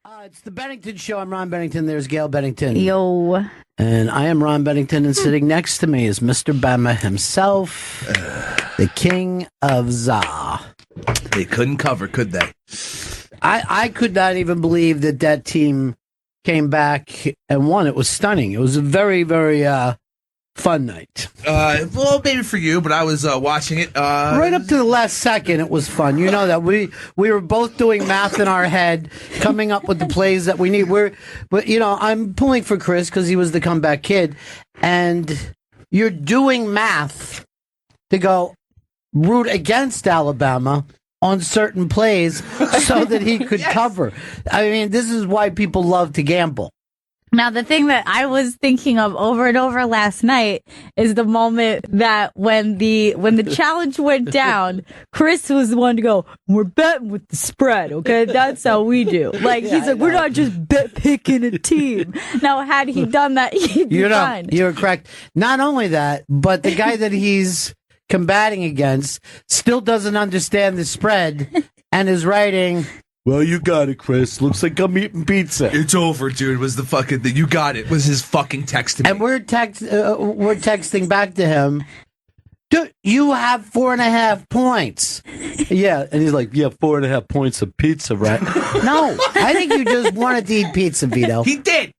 It's the Bennington Show. I'm Ron Bennington. There's Gail Bennington. Yo. And I am Ron Bennington, and sitting next to me is Mr. Bama himself, the king of Za. They couldn't cover, could they? I could not even believe that team came back and won. It was stunning. It was a very, very fun night. Well, maybe for you, but I was watching it. Right up to the last second, it was fun. You know that we were both doing math in our head, coming up with the plays that we need. But I'm pulling for Chris because he was the comeback kid, and you're doing math to go root against Alabama on certain plays so that he could cover. I mean, this is why people love to gamble. Now, the thing that I was thinking of over and over last night is the moment that when the challenge went down, Chris was the one to go, we're betting with the spread, okay? That's how we do. Like, he's like, we're not just picking a team. Now, had he done that, he'd be fine. You're correct. Not only that, but the guy that he's combating against still doesn't understand the spread and is writing... Well, you got it, Chris. Looks like I'm eating pizza. It's over, dude. Was the fucking thing. You got it. Was his fucking text to me. And we're texting back to him. Dude, you have 4.5 points. Yeah. And he's like, yeah, 4.5 points of pizza, right? No, I think you just wanted to eat pizza, Vito. He did.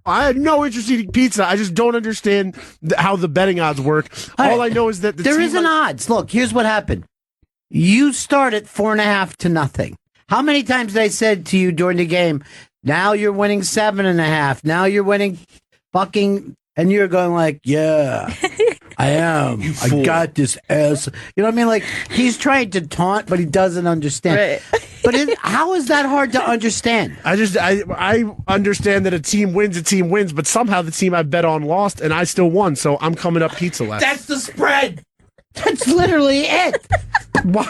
I had no interest in eating pizza. I just don't understand how the betting odds work. All I know is that there isn't odds. Look, here's what happened. You start at 4.5-0. How many times I said to you during the game, now you're winning 7.5. Now you're winning fucking, and you're going like, yeah, I am. I got this ass. You know what I mean? Like, he's trying to taunt, but he doesn't understand. Right. But how is that hard to understand? I understand that a team wins, but somehow the team I bet on lost, and I still won, so I'm coming up pizza last. That's the spread. That's literally it. Why?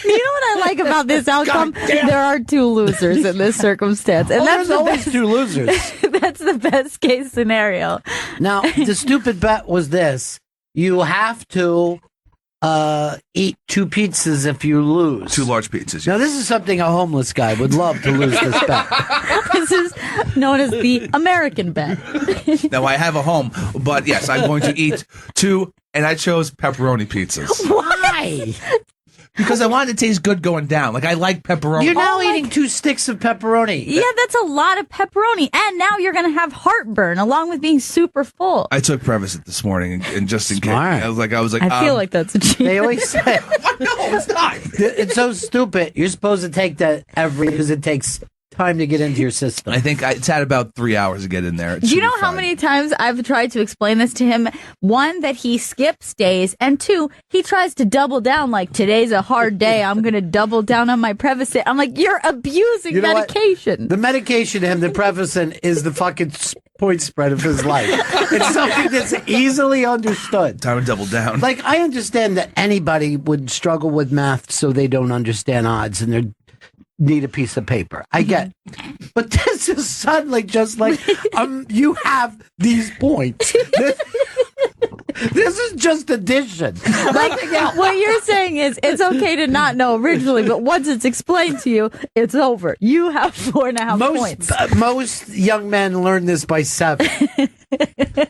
You know what I like about this outcome? There are two losers in this circumstance. And there's always two losers. That's the best case scenario. Now, the stupid bet was this. You have to eat 2 pizzas if you lose. 2 large pizzas. Now, this is something a homeless guy would love to lose this bet. This is known as the American bet. Now, I have a home, but yes, I'm going to eat 2, and I chose pepperoni pizzas. Why? Because I wanted it to taste good going down. Like, I like pepperoni. You're now eating 2 sticks of pepperoni. Yeah, that's a lot of pepperoni. And now you're going to have heartburn along with being super full. I took Prevacid this morning, and just in case. Smart. I was like, I feel like that's a cheat. They always say, no, it's not. It's so stupid. You're supposed to take that because it takes time to get into your system. I think it's had about 3 hours to get in there. Do you know how many times I've tried to explain this to him? 1, that he skips days, and 2, he tries to double down. Like, today's a hard day. I'm going to double down on my Prevacid. I'm like, you're abusing medication. The medication to him, the Prevacid, is the fucking point spread of his life. It's something that's easily understood. Time to double down. Like, I understand that anybody would struggle with math so they don't understand odds and they need a piece of paper. I get it. But this is suddenly just like, you have these points. This is just addition. Like, what you're saying is it's okay to not know originally, but once it's explained to you, it's over. You have 4.5 points. Most young men learn this by 7.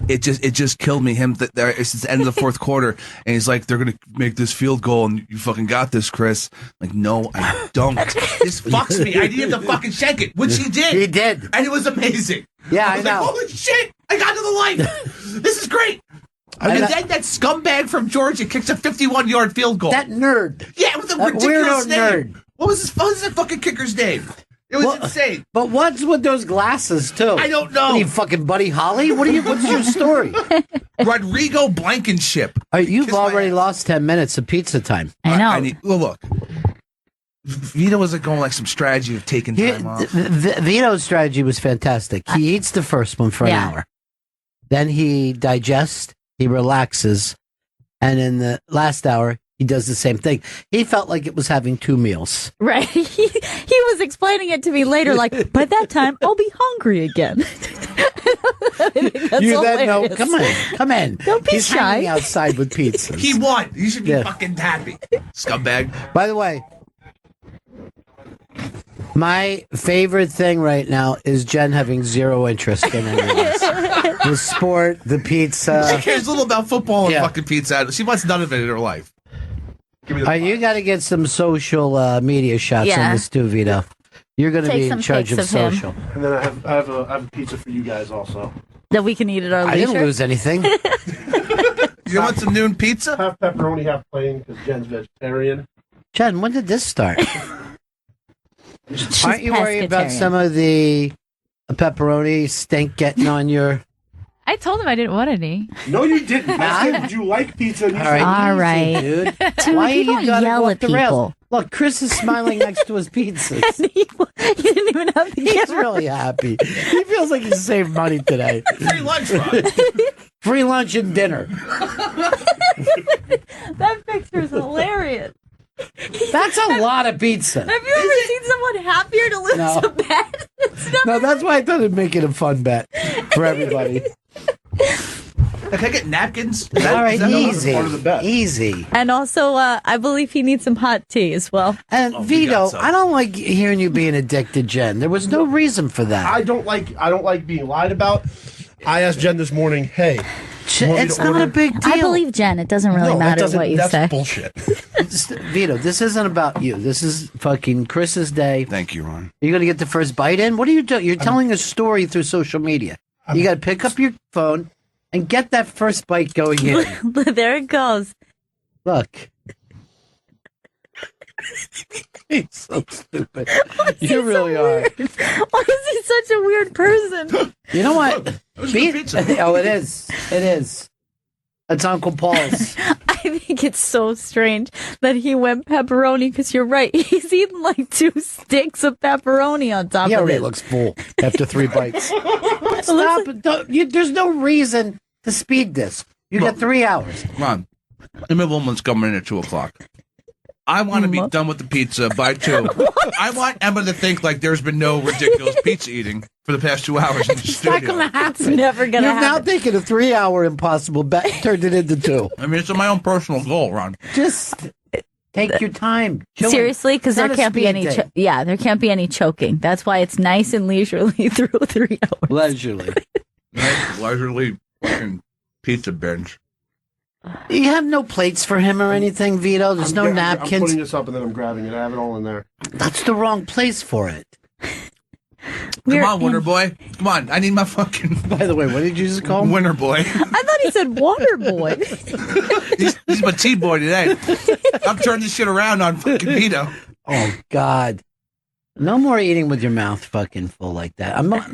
It just killed me. It's the end of the 4th quarter, and he's like, "They're gonna make this field goal, and you fucking got this, Chris." I'm like, no, I don't. This fucks me. I needed to fucking shank it, which he did. He did, and it was amazing. Yeah, I was like, holy shit! I got to the light. This is great. And then that scumbag from Georgia kicks a 51-yard field goal. That nerd. Yeah, with a ridiculous name. Nerd. What was that fucking kicker's name? It was insane. But what's with those glasses, too? I don't know. What are you, fucking Buddy Holly? What's your story? Rodrigo Blankenship. You've already lost 10 minutes of pizza time. I know. Well, look. Vito was going like some strategy of taking time off. Vito's strategy was fantastic. He eats the first one for an hour. Then he digests, he relaxes, and in the last hour, he does the same thing. He felt like it was having 2 meals. Right. He was explaining it to me later, like, by that time, I'll be hungry again. You then know, come in. Don't be He's shy. hanging outside with pizzas. He won. You should be fucking happy. Scumbag. By the way, My favorite thing right now is Jen having zero interest in any of this. The sport, the pizza. She cares little about football and Yeah. fucking pizza. She wants none of it in her life. Give me the You got to get some social media shots on this too, Vito. You're going to Take be in some charge of pics of him. social. And then I have a pizza for you guys also. That we can eat at our I leisure. didn't lose anything. You want some noon pizza? Half pepperoni, half plain, because Jen's vegetarian. Jen, when did this start? Aren't you worried about pescatarian. some of the pepperoni stink getting on your... I told him I didn't want any. No, you didn't. I said, do you like pizza? And you All right, said, All right. easy, dude. Dude, Why you you don't gotta yell go at off the rails? people. Look, Chris is smiling next to his pizzas. he didn't even have the He's camera. really happy. He feels like he's saved money today. Free lunch, Ron. Free lunch and dinner. That picture is hilarious. That's a lot of pizza. Have you ever seen someone happier to lose No. a bet? It's never- No, that's why I thought it'd make it a fun bet for everybody. Can I get napkins? All right, easy. part of the bet? Easy. And also, I believe he needs some hot tea as well. And we got Vito, some. I don't like hearing you being addicted, Jen. There was no reason for that. I don't like being lied about. I asked Jen this morning, hey, you want me It's to not a order- big deal. I believe Jen. It doesn't really No, that matter doesn't- what you that's say. bullshit. Vito, this isn't about you. This is fucking Chris's day. Thank you, Ron. You're going to get the first bite in? What are you doing? You're telling a story through social media. You got to pick up your phone and get that first bite going in. There it goes. Look. He's so stupid. You really are. Why is he such a weird person? You know what? was good pizza. Oh, it is. It is. That's Uncle Paul's. I think it's so strange that he went pepperoni because you're right. He's eaten like 2 sticks of pepperoni on top He of already it. looks full after 3 bites. Stop. There's no reason to speed this. You got 3 hours. Ron, my woman's coming in at 2 o'clock. I want to be done with the pizza by 2. I want Emma to think like there's been no ridiculous pizza eating for the past 2 hours in the It's not studio. going to It's happen. never gonna You're now happen. taking a 3-hour impossible bet, turned it into 2. I mean, it's my own personal goal, Ron. Just take your time. Chill. Seriously, because It's there not a can't be speed any. date. There can't be any choking. That's why it's nice and leisurely through 3 hours. Leisurely. Right? Leisurely fucking pizza binge. You have no plates for him or anything, Vito? There's no I'm napkins? putting this up and then I'm grabbing it. I have it all in there. That's the wrong place for it. Come on, Winter Boy. Come on. I need my fucking By the way, what did you just call him? Winter Boy. I thought he said water boy. He's my T-boy today. I'm turning this shit around on fucking Vito. Oh, God. No more eating with your mouth fucking full like that. I'm not...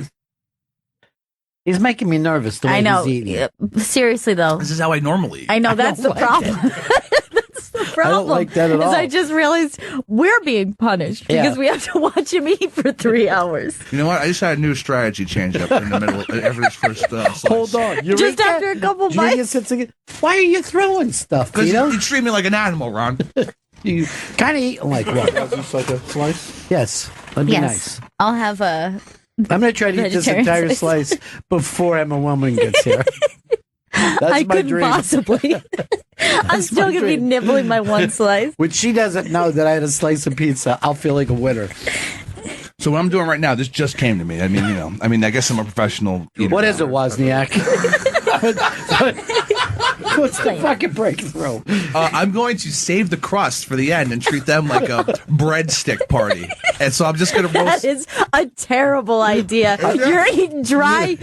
He's making me nervous the way I know. he's eating. Seriously though, This is how I normally eat. I know that's the don't like problem. That's the problem. like that at is all. I just realized we're being punished Yeah. because we have to watch him eat for 3 hours. You know what? I just had a new strategy change up in the middle after this first slice. Hold on. Just after a couple Eureka bites. sits again. Why are you throwing stuff, Because Vito? you treat me like an animal, Ron. You kind of eating like one. Is this like a slice? Yes. That'd be Yes, nice. I'll have a. I'm going to try to eat this Vegetarian entire slice before Emma Willman gets here. That's I my couldn't dream. possibly. I'm still my gonna be dream. nibbling my one slice. When she doesn't know that I had a slice of pizza, I'll feel like a winner. So what I'm doing right now, this just came to me. I mean, I guess I'm a professional eater. What is it, Wozniak? What's the fucking breakthrough? I'm going to save the crust for the end and treat them like a breadstick party. And so I'm just going to That roast. is a terrible idea. You're eating dry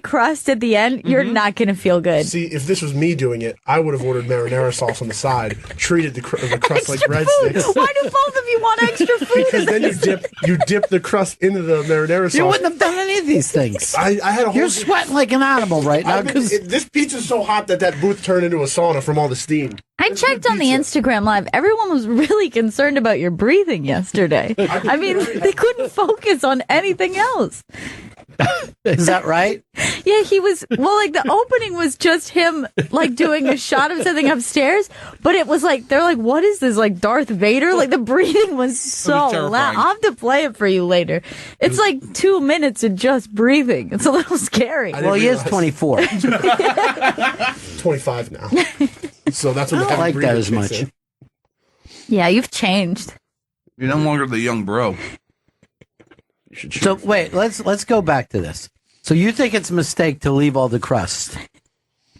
crust at the end. You're not gonna feel good. See, if this was me doing it, I would have ordered marinara sauce on the side, treated the crust like breadsticks. Why do both of you want extra food? Because then you dip the crust into the marinara sauce. You wouldn't have done any of these things. I had a whole. You're sweating like an animal right now because This pizza's so hot that booth turned into a sauna from all the steam. I checked on the Instagram Live. Everyone was really concerned about your breathing yesterday. I mean, they couldn't focus on anything else. is that right? Yeah, he was, well, like the opening was just him like doing a shot of something upstairs, but it was like, they're like, what is this, like Darth Vader? Like the breathing was so terrifying. loud. I'll have to play it for you later. It's like 2 minutes of just breathing. It's a little scary. I Well, he is realize. 24. 25 now. So that's when I the don't like heavy that as breathing much. kicks in. Yeah, you've changed. You're no longer the young bro. So wait, let's go back to this. So you think it's a mistake to leave all the crust?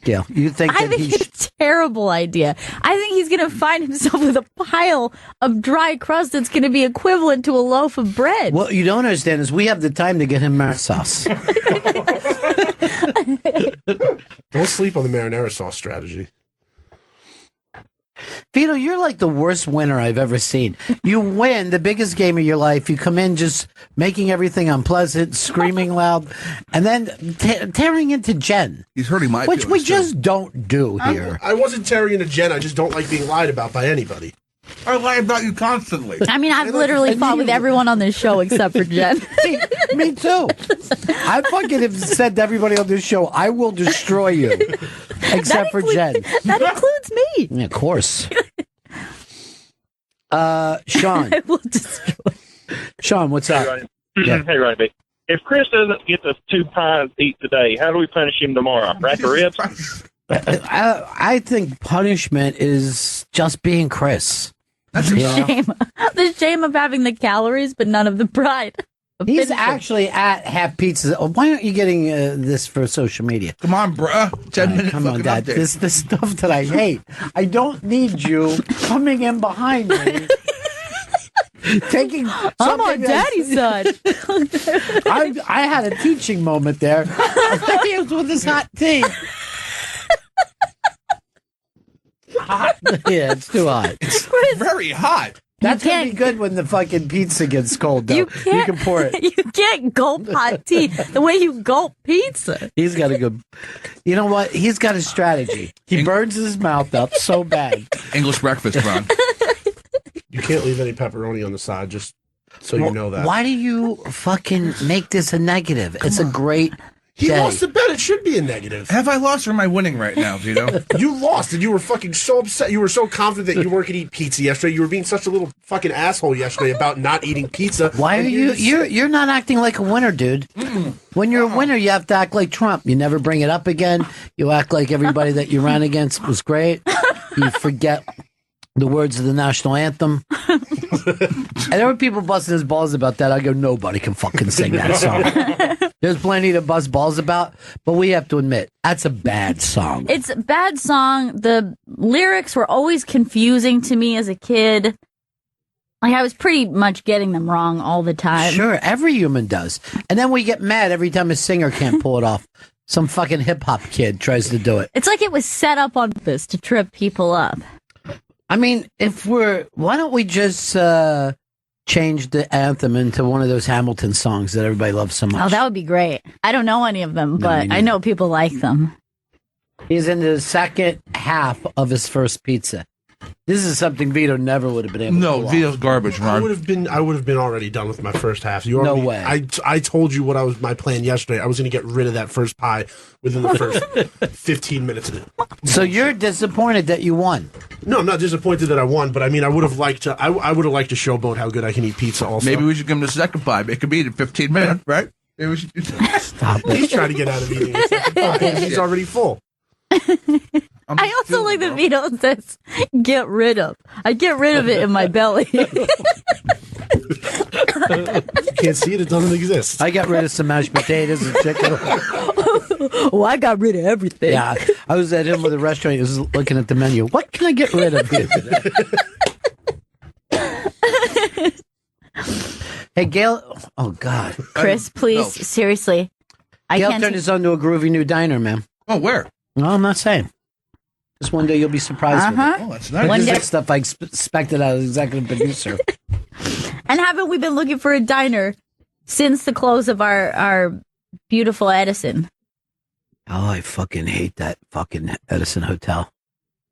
Gail, you think I that think it's a terrible idea. I think he's going to find himself with a pile of dry crust that's going to be equivalent to a loaf of bread. What you don't understand is we have the time to get him marinara sauce. Don't sleep on the marinara sauce strategy. Vito, you're like the worst winner I've ever seen. You win the biggest game of your life. You come in just making everything unpleasant, screaming loud, and then tearing into Jen. He's hurting my which we feelings, just don't do here. I wasn't tearing into Jen. I just don't like being lied about by anybody. I lie about you constantly. I mean, I've literally fought with everyone on this show except for Jen. Me too. I fucking have said to everybody on this show, I will destroy you, except for Jen. That includes me. Yeah, of course. Sean. I will destroy. Sean, what's up? Yeah. Hey, Ronnie. If Chris doesn't get the 2 pies to eat today, how do we punish him tomorrow? Rack the ribs? I think punishment is just being Chris. That's Shame. The shame of having the calories, but none of the pride. He's actually at Half Pizza. Oh, why aren't you getting this for social media? Come on, bruh. 10 minutes. Come on, Dad. This is the stuff that I hate. I don't need you coming in behind me. Taking I'm on Daddy's side. I had a teaching moment there. He was with his hot tea. Hot. Yeah, it's too hot. It's very hot. That's gonna be good when the fucking pizza gets cold, though. You can pour it. You can't gulp hot tea the way you gulp pizza. He's got a good. You know what? He's got a strategy. He burns his mouth up so bad. English breakfast, Ron. You can't leave any pepperoni on the side, just so you know that. Why do you fucking make this a negative? It's a great He day. lost the bet. It should be a negative. Have I lost or am I winning right now, Vito? You lost, and you were fucking so upset. You were so confident that you weren't going to eat pizza yesterday. You were being such a little fucking asshole yesterday about not eating pizza. Why are And you? just- You're not acting like a winner, dude. When you're a winner, you have to act like Trump. You never bring it up again. You act like everybody that you ran against was great. You forget the words of the national anthem. And there were people busting his balls about that. I go, nobody can fucking sing that song. There's plenty to bust balls about, but we have to admit, that's a bad song. It's a bad song. The lyrics were always confusing to me as a kid. Like, I was pretty much getting them wrong all the time. Sure, every human does. And then we get mad every time a singer can't pull it off. Some fucking hip-hop kid tries to do it. It's like it was set up on purpose to trip people up. I mean, why don't we just change the anthem into one of those Hamilton songs that everybody loves so much? Oh, that would be great. I don't know any of them, but I know people like them. He's in the second half of his first pizza. This is something Vito never would have been able to No, pull Vito's garbage, I Ron. would have been already done with my first half. You No already, way. I told you what my plan yesterday. I was going to get rid of that first pie within the first 15 minutes of it. So you're disappointed that you won. No, I'm not disappointed that I won, but I mean, I would have liked to. I would have liked to showboat how good I can eat pizza. Also, Maybe we should give him the second pie. It could be in 15 minutes, right? Maybe we should Stop it. He's trying to get out of eating. A second pie. He's already full. I also like that Vito says, get rid of. I get rid of it in my belly. You can't see it; it doesn't exist. I got rid of some mashed potatoes and chicken. Oh, I got rid of everything. Yeah, I was at him with a restaurant. He was looking at the menu. What can I get rid of here today? Hey, Gail. Oh, God. Chris, please, No. seriously. I Gail can't. turned his into a groovy new diner, man. Oh, where? No, I'm not saying. Just one day you'll be surprised with it. Oh, that's nice. One This day- is stuff I expected out of the executive producer. And haven't we been looking for a diner since the close of our beautiful Edison? Oh, I fucking hate that fucking Edison Hotel.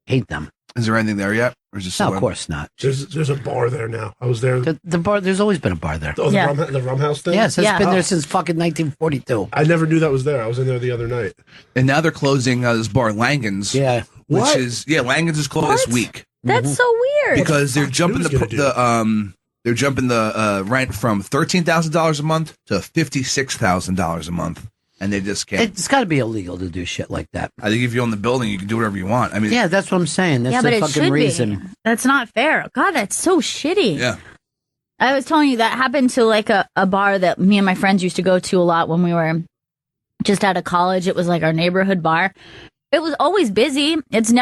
Hate them. Is there anything there yet? Or is it No, of course not. There's a bar there now. I was there. The bar. There's always been a bar there. Oh, Yeah. the rum house thing. Yes, it's Yeah. been Oh. there since fucking 1942. I never knew that was there. I was in there the other night. And now they're closing this bar, Langan's. Yeah. Which What? is, Langan's is closed this What? week. That's so weird. Because they're fuck jumping who's gonna do they're jumping the rent from $13,000 a month to $56,000 a month. And they just can't. It's got to be illegal to do shit like that. I think if you own the building, you can do whatever you want. I mean, Yeah, that's what I'm saying. That's yeah, the but it fucking should reason. be. That's not fair. God, that's so shitty. yeah. I was telling you that happened to like a bar that me and my friends used to go to a lot when we were just out of college. It was like our neighborhood bar. It was always busy. It was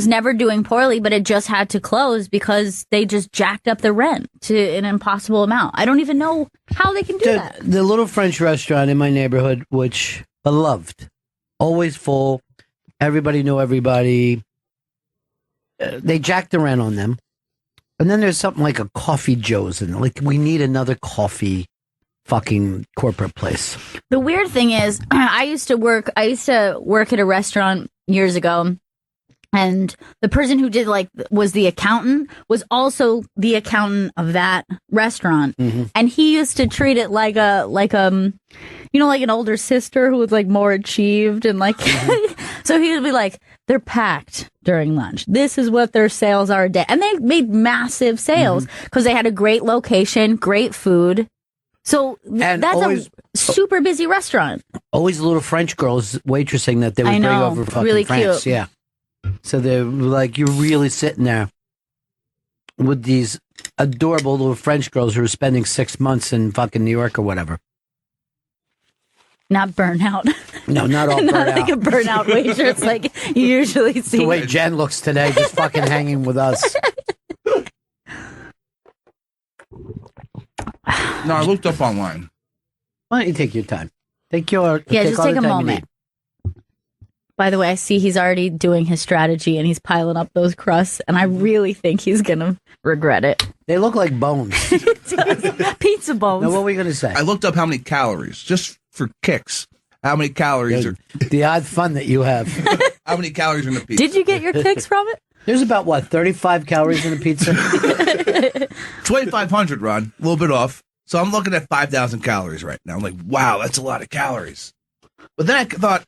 never doing poorly, but it just had to close because they just jacked up the rent to an impossible amount. I don't even know how they can do that. The little French restaurant in my neighborhood, which I loved, always full. Everybody knew everybody. They jacked the rent on them. And then there's something like a Coffee Joe's, and like we need another coffee fucking corporate place. The weird thing is, I used to work at a restaurant years ago, and the person who was the accountant was also the accountant of that restaurant. Mm-hmm. And he used to treat it like an older sister who was like more achieved and like so he would be like, they're packed during lunch. This is what their sales are a day. And they made massive sales because they had a great location, great food. So And that's always- a super busy restaurant. Always little French girls waitressing that they would I bring know. over fucking Really France. cute. Yeah. So they're like, you're really sitting there with these adorable little French girls who are spending 6 months in fucking New York or whatever. Not burnout. No, not all Not burnt like out. a burnout waitress like you usually see. The way Jen looks today, just fucking hanging with us. No, I looked up online. Why don't you take your time? Take Yeah, all just the take a time you moment. need. By the way, I see he's already doing his strategy and he's piling up those crusts, and I really think he's gonna regret it. They look like bones. Pizza bones. Now, what were you going to say? I looked up how many calories, just for kicks. How many calories are The odd fun that you have. how many calories are in the pizza? Did you get your kicks from it? There's about, 35 calories in a pizza? 2,500, Ron. A little bit off. So I'm looking at 5,000 calories right now. I'm like, wow, that's a lot of calories. But then I thought,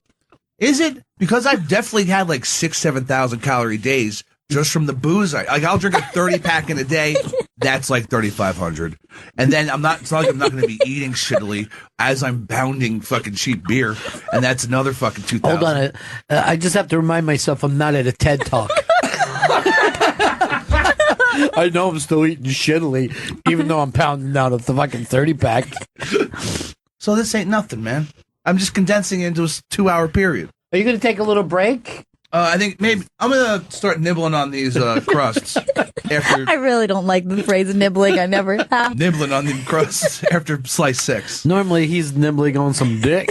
is it? Because I've definitely had like 7,000 calorie days just from the booze. I'll drink a 30 pack in a day. That's like 3,500. And then it's not like I'm not going to be eating shittily as I'm pounding fucking cheap beer. And that's another fucking 2,000. Hold on. I just have to remind myself I'm not at a TED Talk. I know I'm still eating shittily, even though I'm pounding down a fucking 30 pack. So this ain't nothing, man. I'm just condensing it into a 2-hour period. Are you going to take a little break? I think maybe I'm going to start nibbling on these crusts after I really don't like the phrase nibbling. I never have. nibbling on the crusts after slice 6. Normally he's nibbling on some dick.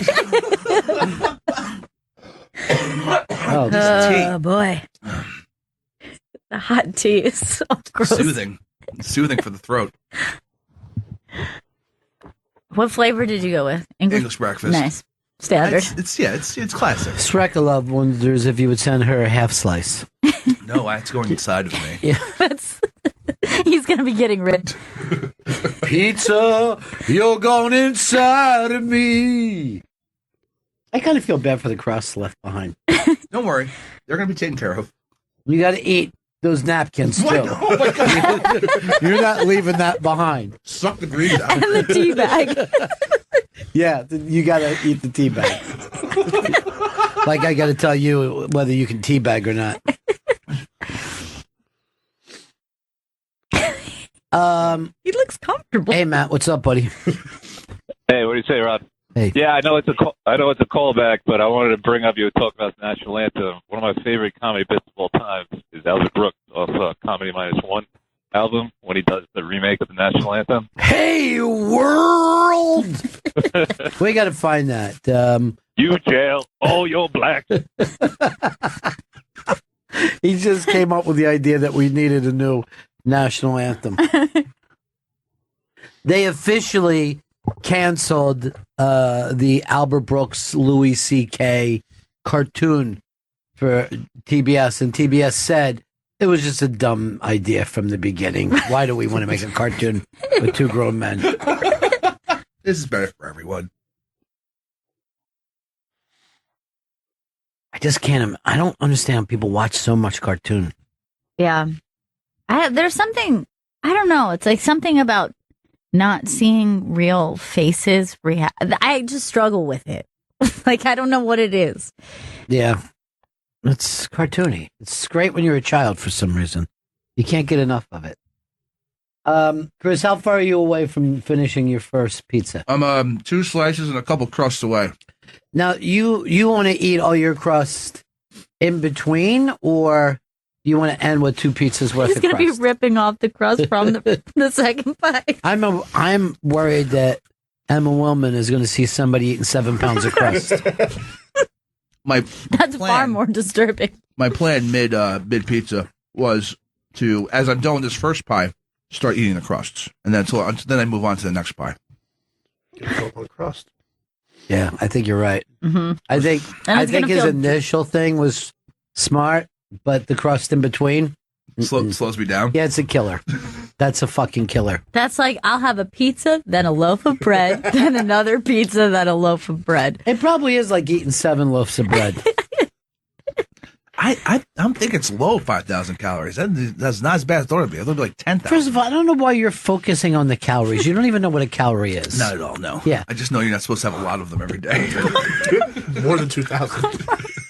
Oh, this tea. Boy. The hot tea is so gross. Soothing for the throat. What flavor did you go with? English breakfast. Nice. Standard. It's classic. Srekalov wonders if you would send her a half slice. No, that's going inside of me. Yeah. He's going to be getting rid. Pizza, you're going inside of me. I kind of feel bad for the crusts left behind. Don't worry, they're going to be taken care of. You got to eat those napkins too. Oh my God. You're not leaving that behind. Suck the grease out. And the tea bag. Yeah, you got to eat the tea bag. Like I got to tell you whether you can tea bag or not. He looks comfortable. Hey Matt, what's up, buddy? Hey, what do you say, Rod? Hey. Yeah, I know it's a callback, but I wanted to bring up, you were talking about the national anthem. One of my favorite comedy bits of all time is Albert Brooks, also Comedy -1 album, when he does the remake of the national anthem. Hey world! We got to find that. You jail all your blacks. He just came up with the idea that we needed a new national anthem. They officially canceled the Albert Brooks Louis C.K. cartoon for TBS, and TBS said it was just a dumb idea from the beginning. Why do we want to make a cartoon with two grown men? This is better for everyone. I just can't. I don't understand how people watch so much cartoon. Yeah. There's something, I don't know. It's like something about not seeing real faces. I just struggle with it. Like, I don't know what it is. Yeah, it's cartoony. It's great when you're a child for some reason. You can't get enough of it. Chris, how far are you away from finishing your first pizza? I'm 2 slices and a couple crusts away. Now, you want to eat all your crust in between, or you want to end with 2 pizzas worth He's of going to crust? be ripping off the crust from the second bite. I'm worried that Emma Willman is going to see somebody eating 7 pounds of crust. That's far more disturbing. My plan mid pizza was to, as I'm doing this first pie, start eating the crusts, and then I move on to the next pie. Get yourself on crust. Yeah, I think you're right. Mm-hmm. I think his initial thing was smart, but the crust in between slows me down. Yeah, it's a killer. That's a fucking killer. That's like, I'll have a pizza, then a loaf of bread, then another pizza, then a loaf of bread. It probably is like eating 7 loaves of bread. I'm thinking it's low 5,000 calories. That's not as bad as I thought it'd be. I thought it'd be like 10,000. First of all, I don't know why you're focusing on the calories. You don't even know what a calorie is. Not at all, no. Yeah. I just know you're not supposed to have a lot of them every day. More than 2,000.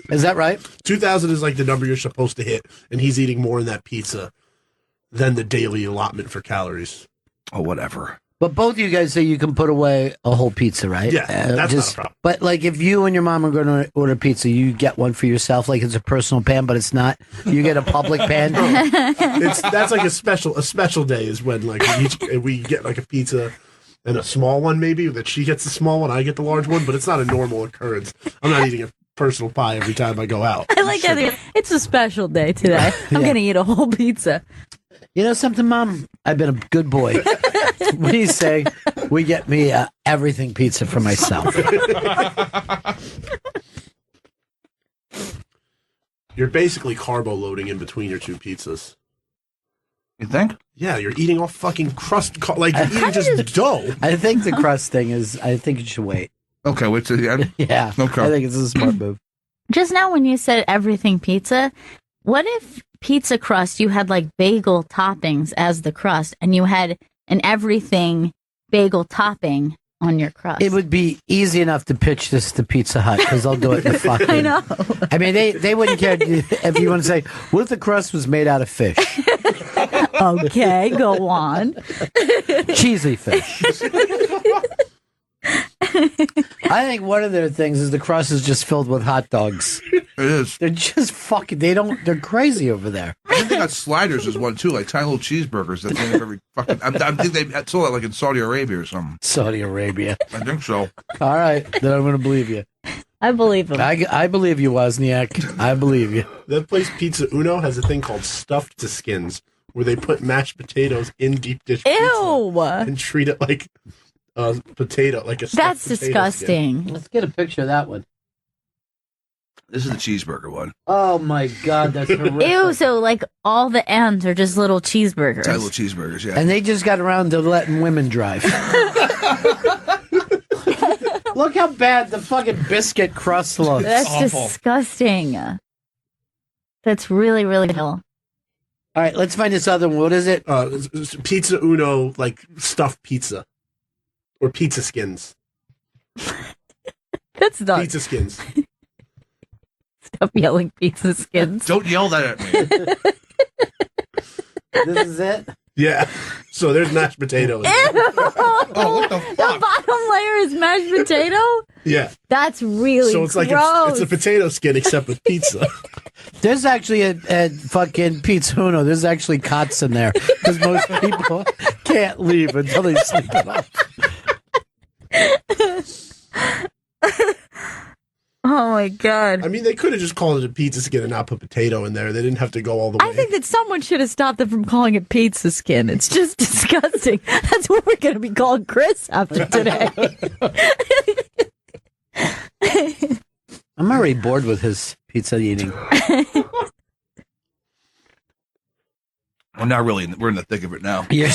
Is that right? 2,000 is like the number you're supposed to hit, and he's eating more in that pizza than the daily allotment for calories. Oh, whatever. But both of you guys say you can put away a whole pizza, right? Yeah, that's not a problem. But like, if you and your mom are going to order pizza, you get one for yourself, like it's a personal pan, but it's not. You get a public pan. That's like a special day is when like we get like a pizza and a small one maybe that she gets the small one, I get the large one, but it's not a normal occurrence. I'm not eating a personal pie every time I go out. I like that. It's a special day today. I'm going to eat a whole pizza. You know something, Mom? I've been a good boy. We say we get me everything pizza for myself. You're basically carbo loading in between your 2 pizzas. You think? Yeah, you're eating all fucking crust, like you're eating just dough. I think the crust thing is, I think you should wait. Okay, wait till the end. Yeah, okay. I think it's a smart move. Just now when you said everything pizza, what if pizza crust, you had like bagel toppings as the crust, and you had an everything bagel topping on your crust? It would be easy enough to pitch this to Pizza Hut because they'll do it in the fucking. I know. I mean, they wouldn't care if you want to say, what if the crust was made out of fish? Okay, go on. Cheesy fish. I think one of their things is the crust is just filled with hot dogs. It is. They're just fucking. They're crazy over there. I think they got sliders as one too, like tiny little cheeseburgers. That they have every fucking. I think they saw that like in Saudi Arabia or something. Saudi Arabia. I think so. All right, then I'm going to believe you. I believe him. I believe you, Wozniak. I believe you. That place, Pizza Uno, has a thing called stuffed to skins, where they put mashed potatoes in deep dish pizza Ew. and treat it like a potato, like a stuffed That's potato disgusting. Let's get a picture of that one. This is the cheeseburger one. Oh my God, that's horrific. Ew, so like all the ends are just little cheeseburgers. Tiny little cheeseburgers, yeah. And they just got around to letting women drive. Look how bad the fucking biscuit crust looks. That's awful. disgusting. That's really, really ill. All right, let's find this other one. What is it? It's Pizza Uno, like stuffed pizza. Or pizza skins. That's not. Pizza skins. Stop yelling pizza skins. Don't yell that at me. This is it? Yeah. So there's mashed potatoes. Oh, what the The fuck? bottom layer is mashed potato? Yeah. That's really So it's like gross. it's a potato skin except with pizza. There's actually a fucking Pizza Uno. There's actually cots in there because most people can't leave until they sleep it off. Oh my God. I mean, they could have just called it a pizza skin and not put potato in there. They didn't have to go all the way. I think that someone should have stopped them from calling it pizza skin. It's just disgusting. That's what we're going to be calling Chris after today. I'm already bored with his pizza eating. Well, not really. We're in the thick of it now. You're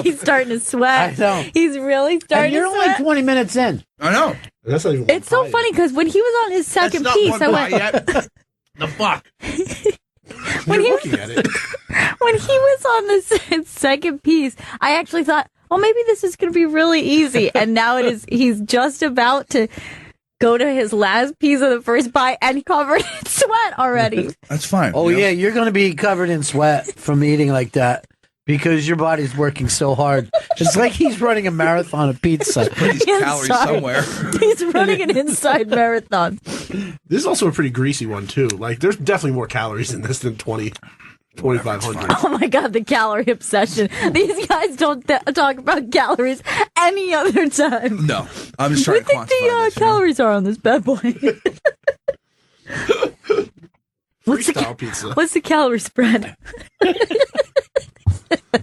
He's starting to sweat. I know. He's really starting And you're to only sweat. 20 minutes in. I know. That's not even It's so pie. funny because when he was on his second That's not piece, one I pie went, yet. The fuck? when You're he, looking at it. when he was on this second piece, I actually thought, well, maybe this is going to be really easy. And now it is. He's just about to go to his last piece of the first bite and covered in sweat already. That's fine. Oh, you know? yeah, you're going to be covered in sweat from eating like that because your body's working so hard. It's like he's running a marathon of pizza. These calories somewhere. He's running an inside marathon. This is also a pretty greasy one, too. Like, there's definitely more calories in this than 2,500. Oh my God, the calorie obsession. These guys don't talk about calories any other time. No, I'm just trying What do you think the calories are on this bad boy? Freestyle pizza. What's the calorie spread?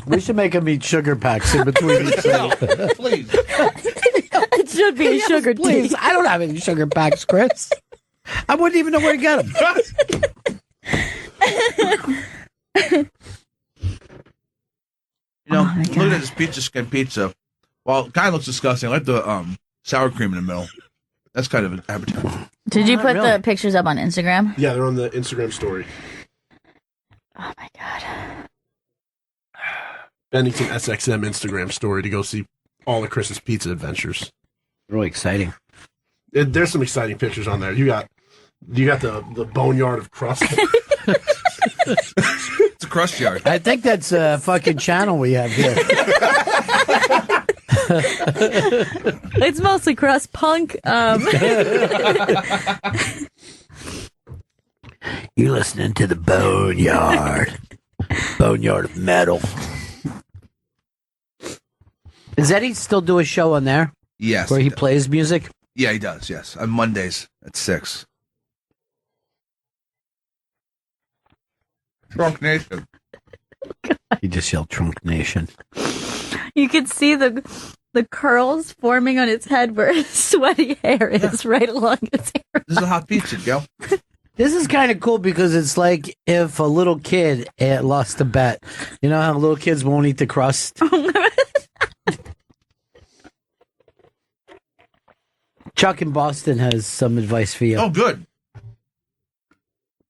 We should make him eat sugar packs in between each other. Please. It should be a sugar Please, tea. I don't have any sugar packs, Chris. I wouldn't even know where to get them. You know, my look God. at this pizza skin pizza. Well, it kind of looks disgusting. I like the sour cream in the middle. That's kind of an appetite. Did you Not put really. the pictures up on Instagram? Yeah, they're on the Instagram story. Oh my God. Bennington SXM Instagram story to go see all of Chris's pizza adventures. Really exciting. There's some exciting pictures on there. You got the boneyard of crust. It's a crust yard. I think that's a fucking channel we have here. It's mostly crust punk. You're listening to the Boneyard. Boneyard of Metal. Does Eddie still do a show on there Yes. where he plays music? Yeah, he does. Yes, on Mondays at 6. Drunk Nation. He just yelled Trunk Nation. You can see the curls forming on its head where his sweaty hair is right along its hair. This is a hot pizza, Gail. This is kind of cool because it's like if a little kid lost a bet. You know how little kids won't eat the crust? Chuck in Boston has some advice for you. Oh, good.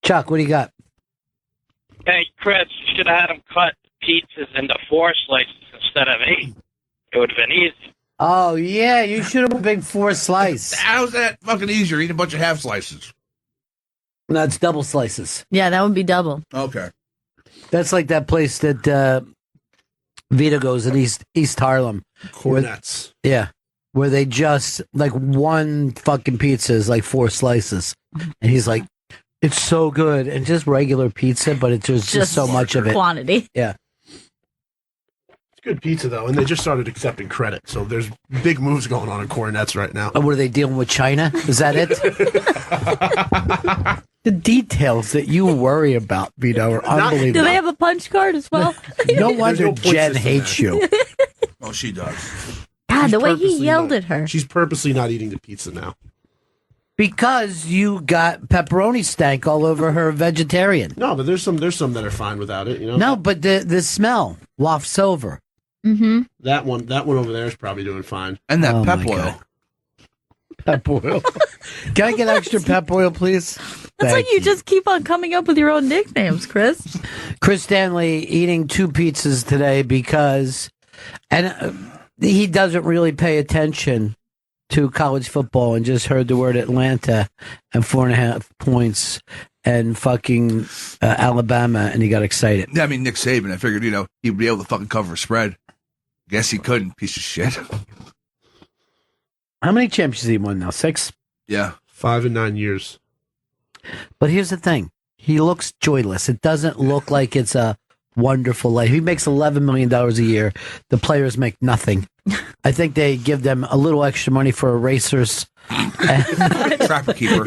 Chuck, what do you got? Hey, Chris, you should have had them cut pizzas into 4 slices instead of 8. It would have been easy. Oh, yeah, you should have a big 4 slice. How's that fucking easier? Eating a bunch of half slices. No, it's double slices. Yeah, that would be double. Okay. That's like that place that Vito goes in East Harlem. Cornets. Yeah. Where they just, like, one fucking pizza is like 4 slices. And he's like, it's so good. And just regular pizza, but it's just so much of it. Quantity. Yeah. It's good pizza, though, and they just started accepting credit. So there's big moves going on in Cornets right now. What are they dealing with, China? Is that it? The details that you worry about, Vito, are unbelievable. Do they have a punch card as well? No wonder no point Jen system hates there. you. Oh, she does. God, She's the way he purposely yelled not- at her. She's purposely not eating the pizza now. Because you got pepperoni stank all over her vegetarian. No, but there's some that are fine without it. You know. No, but the smell wafts over. Mm-hmm. That one over there is probably doing fine. And that Oh, pep my oil. God. Pep oil. Can I get extra pep oil, please? That's Thank like you just keep on coming up with your own nicknames, Chris. Chris Stanley eating 2 pizzas today because, and he doesn't really pay attention to college football and just heard the word Atlanta and 4.5 points and fucking Alabama, and he got excited. Yeah, I mean, Nick Saban, I figured, he'd be able to fucking cover a spread. Guess he couldn't, piece of shit. How many championships he won now? 6? Yeah. 5 and 9 years. But here's the thing. He looks joyless. It doesn't look like it's a wonderful life. He makes $11 million a year. The players make nothing. I think they give them a little extra money for erasers. Trapper keeper.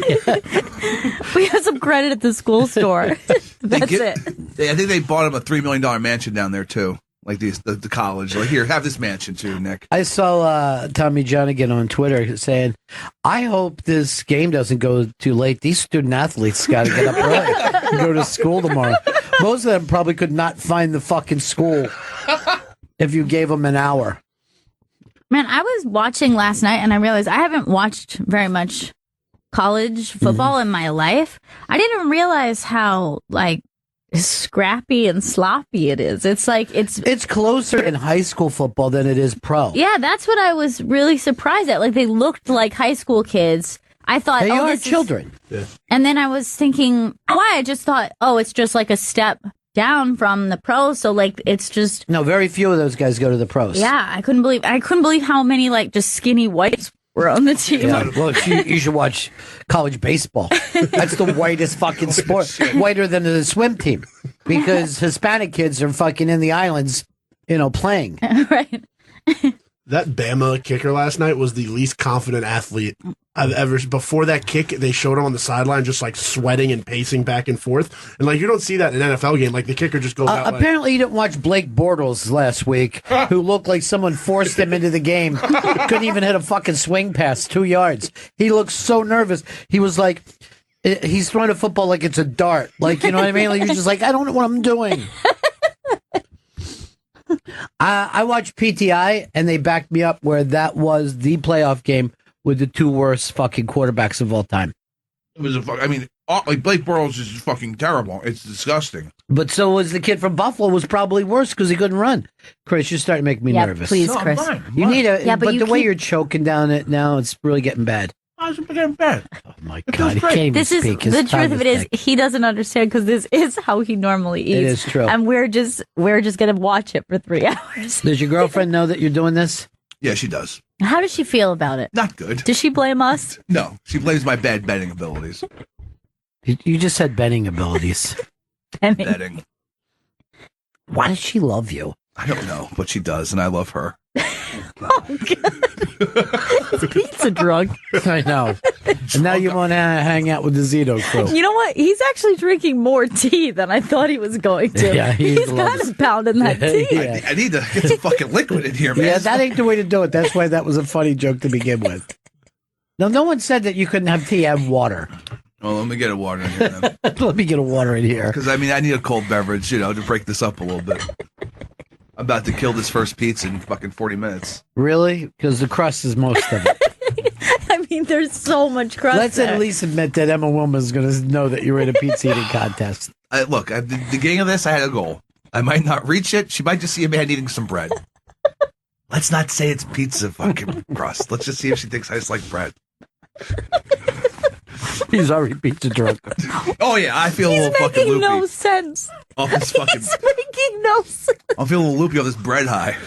We have some credit at the school store. That's it. I think they bought him a $3 million mansion down there, too. Like the college. Like, here, have this mansion, too, Nick. I saw Tommy Johnigan on Twitter saying, I hope this game doesn't go too late. These student athletes got to get up early and go to school tomorrow. Most of them probably could not find the fucking school if you gave them an hour. Man, I was watching last night and I realized I haven't watched very much college football in my life. I didn't realize how, like, scrappy and sloppy it is. It's like It's closer in high school football than it is pro. yeah, that's what I was really surprised at. Like, they looked like high school kids. I thought, They are this is- children. and then I was thinking, why? I just thought, oh, it's just like a step down from the pros. So like, it's just, No, very few of those guys go to the pros. yeah, I couldn't believe how many like just skinny whites were on the team. Yeah, look, you should watch college baseball. That's the whitest fucking sport. Whiter than the swim team. Because Hispanic kids are fucking in the islands, playing. Right. That Bama kicker last night was the least confident athlete I've ever. Before that kick, they showed him on the sideline just like sweating and pacing back and forth, and like you don't see that in an NFL game. Like the kicker just goes out. Apparently, you didn't watch Blake Bortles last week, who looked like someone forced him into the game. Couldn't even hit a fucking swing pass 2 yards. He looked so nervous. He was like, he's throwing a football like it's a dart. Like, you know what I mean? Like, he's just like, I don't know what I'm doing. I watched PTI, and they backed me up where that was the playoff game with the two worst fucking quarterbacks of all time. It was like Blake Bortles is fucking terrible. It's disgusting. But so was the kid from Buffalo, was probably worse because he couldn't run. Chris, you're starting to make me nervous. Please, No, I'm Chris. fine. You need a, Yeah, but but the you way keep- you're choking down it now, it's really getting bad. I was getting bad. Oh my It God, feels he great. can't even This is speak. His the tongue truth of it is thick. he doesn't understand because this is how he normally eats. It is true. And we're just gonna watch it for 3 hours. Does your girlfriend know that you're doing this? Yeah, she does. How does she feel about it? Not good. Does she blame us? No, she blames my bad betting abilities. You just said betting abilities. Betting. Why does she love you? I don't know, but she does, and I love her. Pizza drunk. I know. And now you want to hang out with the Zito crew. You know what? He's actually drinking more tea than I thought he was going to. Yeah, he's kind of pounding that tea. Yeah. I need to get some fucking liquid in here, man. Yeah, that ain't the way to do it. That's why that was a funny joke to begin with. No one said that you couldn't have tea, have water. Well, let me get a water in here then. Let me get a water in here. Because, I need a cold beverage, to break this up a little bit. I'm about to kill this first pizza in fucking 40 minutes. Really? Because the crust is most of it. I mean, there's so much crust. Let's there. at least admit that Emma Willman's going to know that you're in a pizza eating contest. Look, at the beginning of this, I had a goal. I might not reach it. She might just see a man eating some bread. Let's not say it's pizza fucking crust. Let's just see if she thinks I just like bread. He's already pizza drunk. Oh, yeah, I feel a He's little fucking making loopy. no sense. Off this fucking, He's making no sense. I'm feeling a little loopy off this bread high.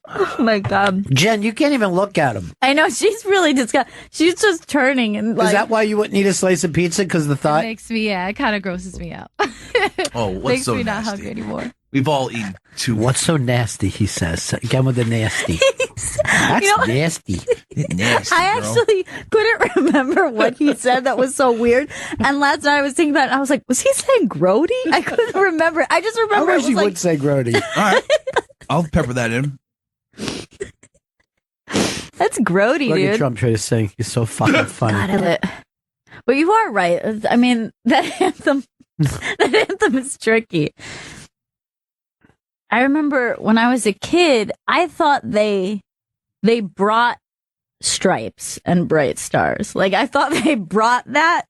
Oh my God. Jen, you can't even look at him. I know, she's really disgusted. She's just turning and like. Is that why you wouldn't eat a slice of pizza? Because the It thought? makes me, it kind of grosses me out. Oh, what's Makes so me not nasty? hungry anymore. We've all eaten too much. What's so nasty, he says. Again with the nasty. That's You know- nasty. Nasty, I bro. actually couldn't remember what he said that was so weird. And last night I was thinking about it and I was like, was he saying grody? I couldn't remember. I just I remember it wish was he like, would say grody. All right. I'll pepper that in. that's grody, Look at dude. Trump trying to sing. He's so fucking funny. God of it. But you are right. I mean, that anthem is tricky. I remember when I was a kid, I thought they brought stripes and bright stars. Like I thought they brought that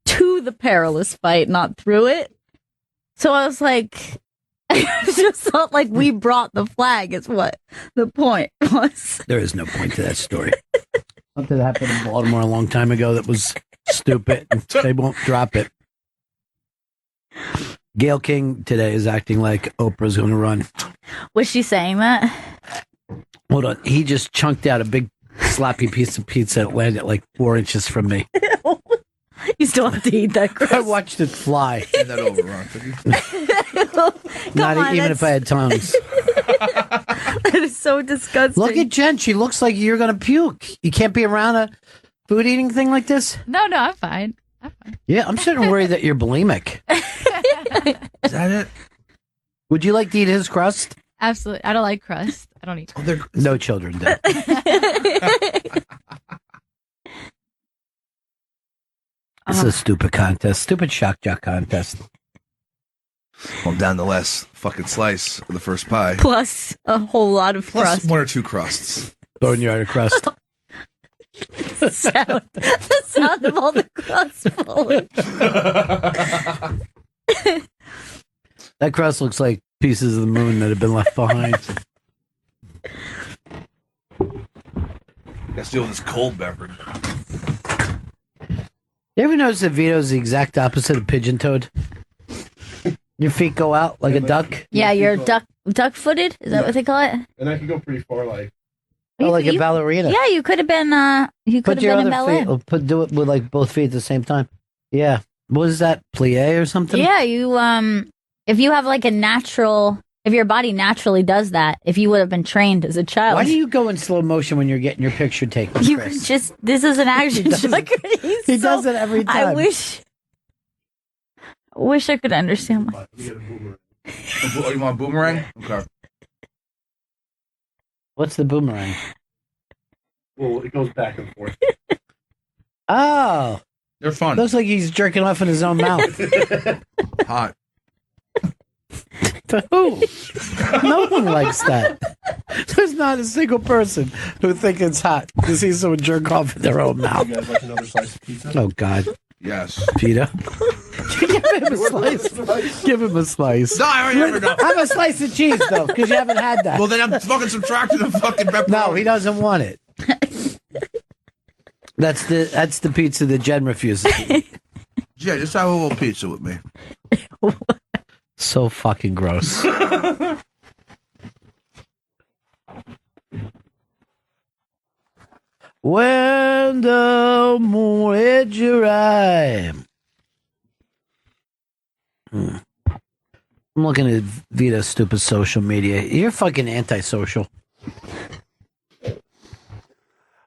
to the perilous fight, not through it. So I was like, I just thought like we brought the flag is what the point was. There is no point to that story. Something that happened in Baltimore a long time ago that was stupid. They won't drop it. Gail King today is acting like Oprah's going to run. Was she saying that? Hold on. He just chunked out a big sloppy piece of pizza that landed like 4 inches from me. You still have to eat that, Chris. I watched it fly. Hand that over, Ron. Not on, even if I had tongues. That is so disgusting. Look at Jen. She looks like you're going to puke. You can't be around a food eating thing like this? No, I'm fine. I'm fine. Yeah, I'm starting to worry that you're bulimic. Is that it? Would you like to eat his crust? Absolutely. I don't like crust. I don't eat crust. No children do. It's a stupid contest. Stupid shock jock contest. Well, down the last fucking slice of the first pie. Plus a whole lot of Plus crust. one or two crusts. Boneyard crust. The sound of all the crust falling. That crust looks like pieces of the moon that have been left behind. Let's deal with this cold beverage. You ever notice that Vito's the exact opposite of pigeon-toed? Your feet go out like a duck? Yeah, you're duck-footed? Is that what they call it? And I can go pretty far, like. Oh, like a ballerina. Yeah, you could have been. You could Put have your been in other ballet. feet. Do it with like both feet at the same time. Yeah. What is that? Plie or something? Yeah, you. If you have like a natural, if your body naturally does that, if you would have been trained as a child. Why do you go in slow motion when you're getting your picture taken, You Chris? just. This is an action shot. He does it every time. I wish I could understand. You want a boomerang? Okay. What's the boomerang? Well, it goes back and forth. Oh. They're fun. Looks like he's jerking off in his own mouth. Hot. To who? No one likes that. There's not a single person who thinks it's hot to see someone jerk off in their own mouth. You guys like another slice of pizza? Oh, God. Yes. Vito. Give him a slice. Give him a slice. No, I already have enough. Have a slice of cheese, though, because you haven't had that. Well, then I'm fucking subtracting the fucking pepperoni. No, he doesn't want it. That's the pizza that Jen refuses to eat. Yeah, just have a little pizza with me. So fucking gross. When the moon hits your eye. I'm looking at Vito's stupid social media. You're fucking antisocial.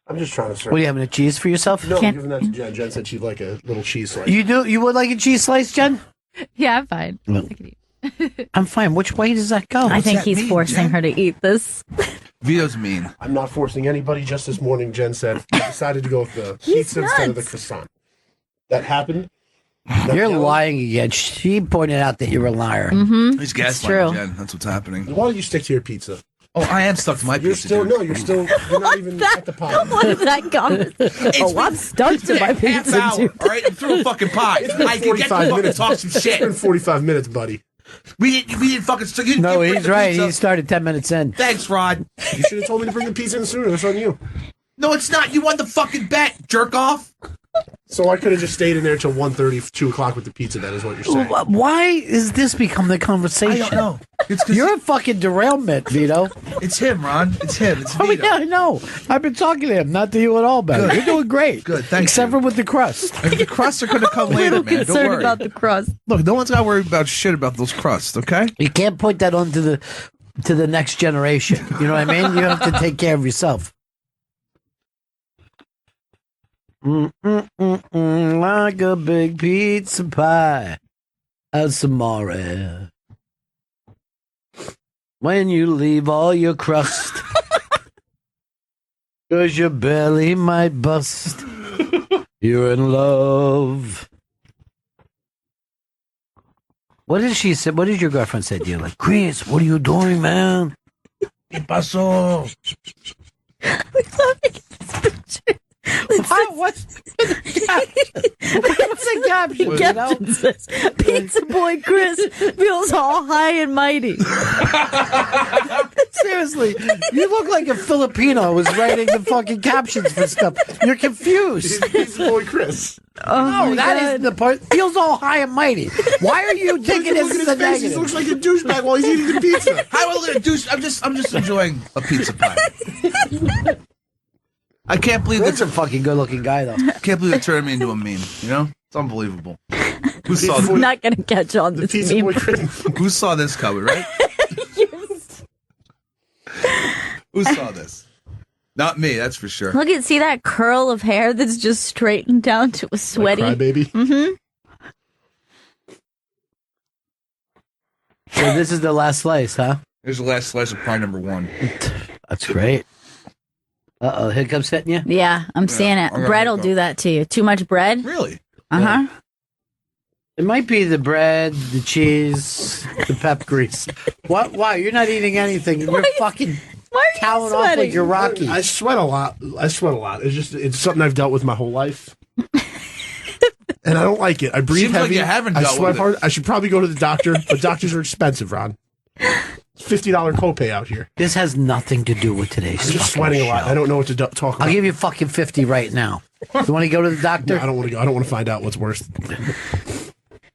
I'm just trying to search. What, are you having a cheese for yourself? No, I'm giving that to Jen. Jen said she'd like a little cheese slice. You do? You would like a cheese slice, Jen? Yeah, I'm fine. No. I can eat. I'm fine. Which way does that go? I think that he's mean, forcing Jen? her to eat this. Vito's mean. I'm not forcing anybody. Just this morning, Jen said I decided to go with the pizza instead of the croissant. That happened. You're lying again. She pointed out that you're a liar. Mm-hmm. He's true. gaslighting Jen. That's what's happening. Why don't you stick to your pizza? Oh, I am stuck to my You're pizza. still dude. no. You're not even at the pot. What is that comment? I'm stuck to my Half pizza hour, too. all right? I'm through a fucking pie. It's been I can get to 45 fucking minutes. talk some It's been shit. 45 minutes, buddy. We didn't fucking. So you No, bring he's the right. pizza. He started 10 minutes in. Thanks, Rod. You should have told me to bring the pizza in sooner. That's on you. No, it's not. You won the fucking bet, jerk off. So I could have just stayed in there till 1:30, 2 o'clock with the pizza. That is what you're saying. Why is this become the conversation? I don't know. It's 'cause You're a fucking derailment, Vito. it's him, Ron. It's him. It's Oh, Vito. yeah, I know. I've been talking to him, not to you at all, Ben. Good. You're doing great. Good, thank Except you. for with the crust. And the crusts are going to come later, Little man. Don't concerned worry. about the crust. Look, no one's got to worry about shit about those crusts, okay? You can't put that on to the next generation. You know what I mean? You have to take care of yourself. Like a big pizza pie. That's amore. When you leave all your crust, 'cause your belly might bust. You're in love. What did she say? What did your girlfriend say to you? Like, Chris, what are you doing, man? ¿Qué pasó? What's the caption? You know? Captain says, Pizza Boy Chris feels all high and mighty. Seriously, you look like a Filipino who's writing the fucking captions for stuff. You're confused. He's the boy Chris. Oh, No, my that God. isn't the part. Feels all high and mighty. Why are you thinking Look this is at his the face. He negative? looks like a douchebag while he's eating the pizza. How will it do? I'm just enjoying a pizza pie. I can't believe That's that. a fucking good-looking guy, though. Can't believe they turned me into a meme. You know, it's unbelievable. Who saw I'm this? not going to catch on The this pizza meme. boy Chris. Who saw this coming? Right? Who saw this? Not me. That's for sure. Look at, see that curl of hair that's just straightened down to a sweaty. Cry baby. Mm-hmm. So this is the last slice, huh? Here's the last slice of pie number one. That's great. Uh-oh, hiccup's hitting you? Yeah, I'm seeing it. I'm gonna Bread will go. do that to you. Too much bread? Really? Uh-huh. It might be the bread, the cheese, the pep grease. What? Why? You're not eating anything. You're fucking Why are you cowing off sweating? like you're Rocky. I sweat a lot. It's something I've dealt with my whole life. And I don't like it. I breathe Seems like heavy. you haven't I dealt sweat with it. hard. I should probably go to the doctor, but doctors are expensive, Ron. $50 copay out here. This has nothing to do with today's I'm just fucking sweating a lot. show. I don't know what to talk about. I'll give you fucking 50 right now. You want to go to the doctor? No, I don't want to go. I don't want to find out what's worse.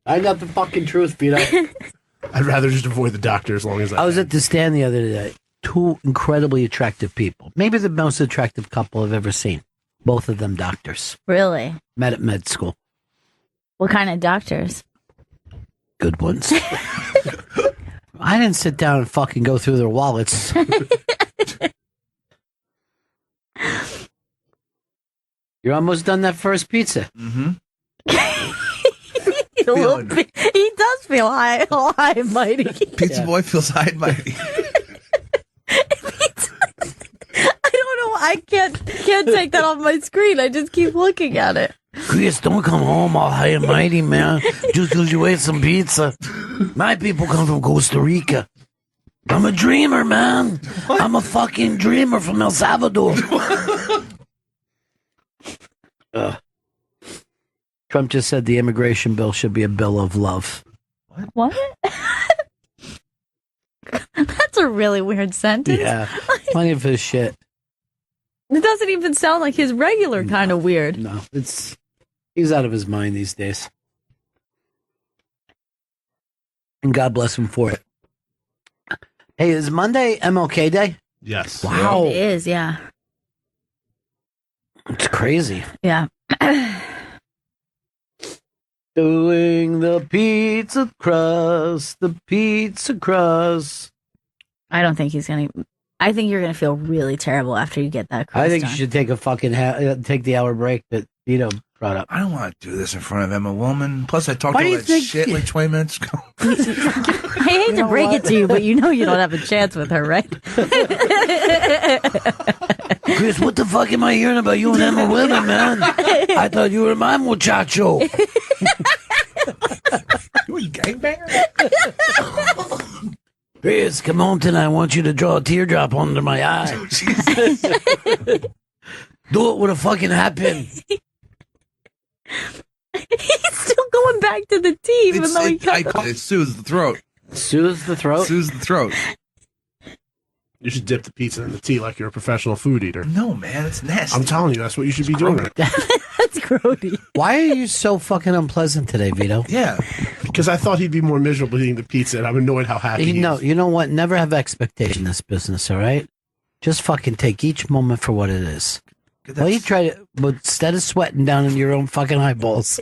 I got the fucking truth, Vito. I'd rather just avoid the doctor as long as I was can. at the stand the other day. Two incredibly attractive people. Maybe the most attractive couple I've ever seen. Both of them doctors. Really? Met at med school. What kind of doctors? Good ones. I didn't sit down and fucking go through their wallets. You're almost done that first pizza. Mm-hmm. He does feel high and mighty. Pizza boy feels high and mighty. I don't know. I can't take that off my screen. I just keep looking at it. Chris, don't come home all high and mighty, man. Just because you ate some pizza. My people come from Costa Rica. I'm a dreamer, man. What? I'm a fucking dreamer from El Salvador. Trump just said the immigration bill should be a bill of love. What? That's a really weird sentence. Yeah, plenty of his shit. It doesn't even sound like his regular kind of weird. No, he's out of his mind these days. And God bless him for it. Hey, is Monday MLK Day? Yes. Wow. It is, yeah. It's crazy. Yeah. Doing the pizza crust. I don't think he's going to... I think you're going to feel really terrible after you get that crust I think on. you should take a fucking take the hour break that Vito brought up. I don't want to do this in front of Emma Woman. Plus, I talked Why do all you that think- shit like 20 minutes ago. I hate to break it to you, but you know you don't have a chance with her, right? Chris, what the fuck am I hearing about you and Emma Women, man? I thought you were my muchacho. You a gangbanger? Chris, come on tonight. I want you to draw a teardrop under my eye. Do it with a fucking happen. He's still going back to the tea, even though he It soothes the throat. Soothes the throat? Soothes the throat. You should dip the pizza in the tea like you're a professional food eater. No, man, it's nasty. I'm telling you, that's what you should be doing. That's grody. Why are you so fucking unpleasant today, Vito? Yeah. Because I thought he'd be more miserable eating the pizza, and I'm annoyed how happy he is. You know what? Never have expectation in this business, all right? Just fucking take each moment for what it is. Well, you try to, but instead of sweating down in your own fucking eyeballs,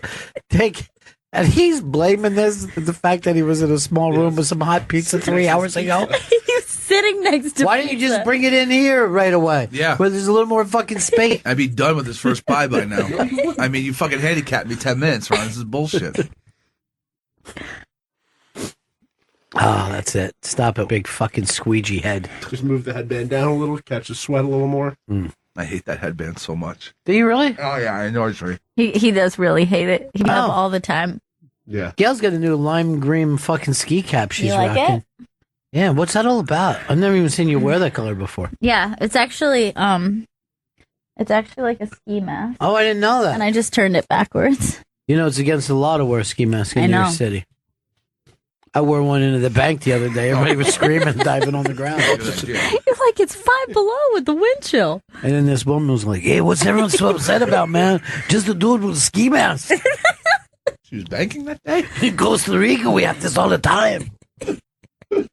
and he's blaming the fact that he was in a small room with some hot pizza 3 hours ago. He's sitting next to Why didn't you just bring it in here right away? Yeah. Where there's a little more fucking space. I'd be done with this first pie by now. I mean, you fucking handicapped me 10 minutes, Ron. This is bullshit. Oh, that's it. Stop it, big fucking squeegee head. Just move the headband down a little, catch the sweat a little more. I hate that headband so much. Do you really? Oh, yeah, I know it's right. He does really hate it. He does all the time. Yeah. Gail's got a new lime green fucking ski cap she's You like rocking. it? Yeah, what's that all about? I've never even seen you wear that color before. Yeah, it's actually like a ski mask, Oh, I didn't know that. and I just turned it backwards. You know, it's against the law to wear a ski mask I in New know. York City. I wore one into the bank the other day. Everybody was screaming, diving on the ground. Good idea. You're like, it's 5 below with the wind chill. And then this woman was like, hey, what's everyone so upset about, man? Just a dude with a ski mask. She was banking that day? In Costa Rica, we have this all the time. We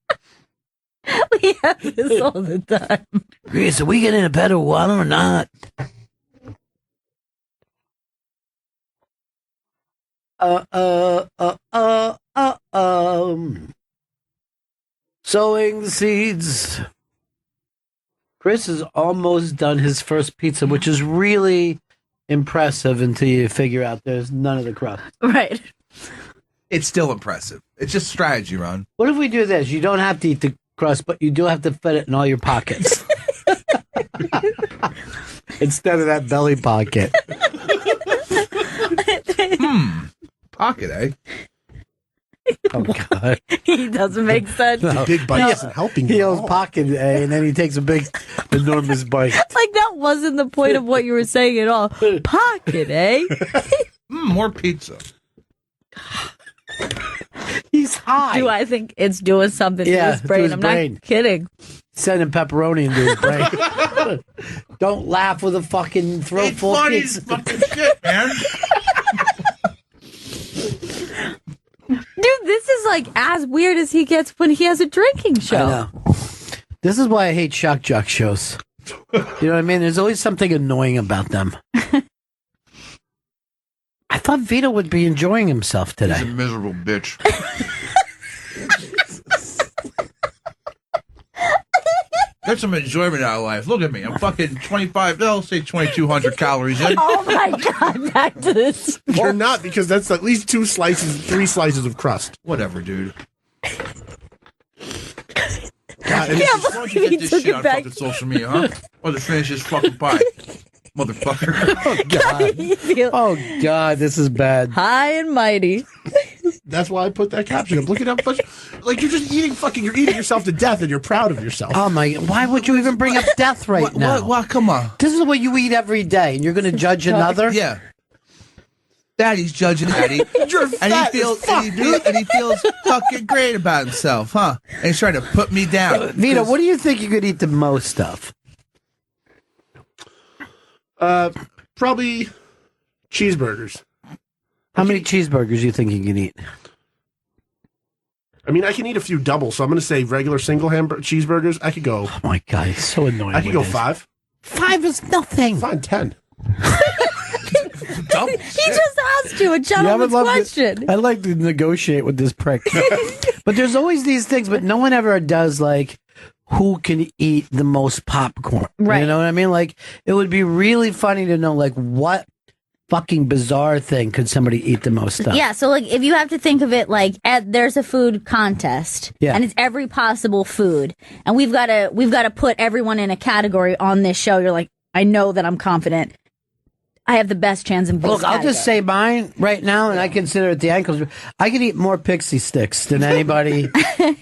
have this all the time. Chris, are we getting a better one or not? Sowing the seeds. Chris has almost done his first pizza, which is really impressive until you figure out there's none of the crust. Right. It's still impressive. It's just strategy, Ron. What if we do this? You don't have to eat the crust, but you do have to fit it in all your pockets. Instead of that belly pocket. Pocket, eh? Oh, God. He doesn't make sense. No. Big bite isn't helping He you. yells pocket, and then he takes a big, enormous bite. Like, that wasn't the point of what you were saying at all. Pocket, eh? More pizza. He's high. Do I think it's doing something to his brain? I'm not kidding. Sending pepperoni into his brain. Don't laugh with a fucking throat It's full. funny as fucking shit, man. Dude, this is like as weird as he gets when he has a drinking show. I know. This is why I hate shock jock shows. You know what I mean? There's always something annoying about them. I thought Vito would be enjoying himself today. He's a miserable bitch. Get some enjoyment out of life. Look at me. I'm fucking 25, no, say 2,200 calories in. Oh my God, back to this. You're not, because that's at least 3 slices of crust. Whatever, dude. God, and Yeah, Why don't you he get this took shit it on back. fucking social media, huh? Or to finish this fucking pie. Motherfucker. Oh, God. You feel Oh, God, this is bad. high and mighty. that's why I put that caption up. Look at how much, like, you're just you're eating yourself to death, and you're proud of yourself. Oh, my. Why would you even bring up death right now? What? Come on. This is what you eat every day, and you're going to judge another? Yeah. Daddy's judging Eddie. You're And fat he feels as fuck, and he feels fucking great about himself, huh? And he's trying to put me down. Vito, what do you think you could eat the most of? Probably cheeseburgers. How many cheeseburgers do you think you can eat? I mean, I can eat a few doubles, so I'm going to say regular single cheeseburgers. I could go. Oh, my God, he's so annoying. I could go with this. 5. 5 is nothing. Fine, 10. Double. He just asked you a Yeah, I gentleman's would love question. To, I'd like to negotiate with this prick. But there's always these things, but no one ever does like who can eat the most popcorn. Right. You know what I mean? Like it would be really funny to know like what fucking bizarre thing could somebody eat the most of. Yeah, so like if you have to think of it like there's a food contest, Yeah. and it's every possible food, and we've got to put everyone in a category on this show. You're like, I know that I'm confident. I have the best chance in both. Look, I'll just say mine right now, and I consider it the ankles. I could eat more pixie sticks than anybody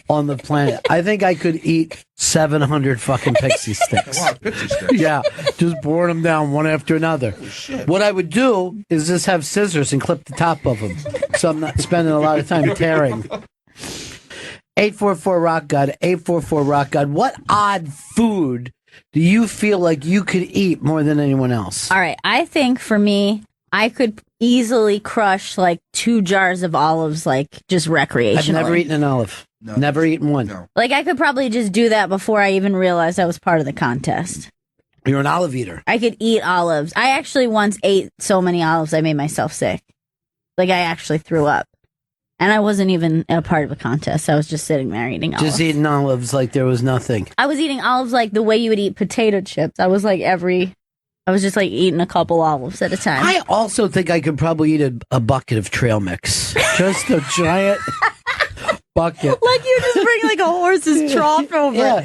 on the planet. I think I could eat 700 fucking pixie sticks. Wow, pixie sticks. Yeah, just boring them down one after another. What I would do is just have scissors and clip the top of them, so I'm not spending a lot of time tearing. 844 Rock God, 844 Rock God. What odd food do you feel like you could eat more than anyone else? All right, I think for me, I could easily crush like 2 jars of olives, like just recreationally. I've never eaten an olive. No. Never eaten one. No. Like I could probably just do that before I even realized I was part of the contest. You're an olive eater. I could eat olives. I actually once ate so many olives I made myself sick. Like I actually threw up. And I wasn't even a part of a contest. I was just sitting there eating olives. Just eating olives like there was nothing. I was eating olives like the way you would eat potato chips. I was just like eating a couple olives at a time. I also think I could probably eat a bucket of trail mix. Just a giant bucket. Like you just bring like a horse's trough over. Yeah.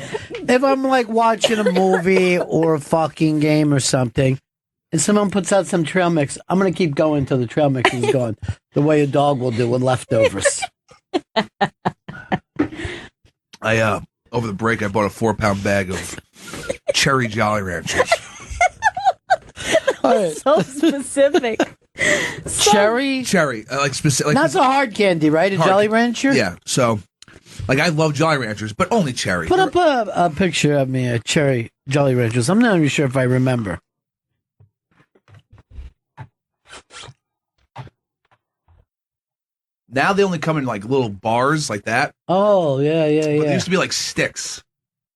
If I'm like watching a movie or a fucking game or something, and someone puts out some trail mix, I'm going to keep going until the trail mix is gone, the way a dog will do with leftovers. I over the break I bought a 4-pound bag of cherry Jolly Ranchers. All right. So specific. Cherry? Cherry, like specific. Like, Not a hard candy, right? A Hard Jolly candy. Rancher? yeah. So, like I love Jolly Ranchers, but only cherry. Put up a picture of me, a cherry Jolly Ranchers. I'm not even sure if I remember. Now they only come in like little bars like that. Oh, yeah, yeah, But they yeah. used to be like sticks,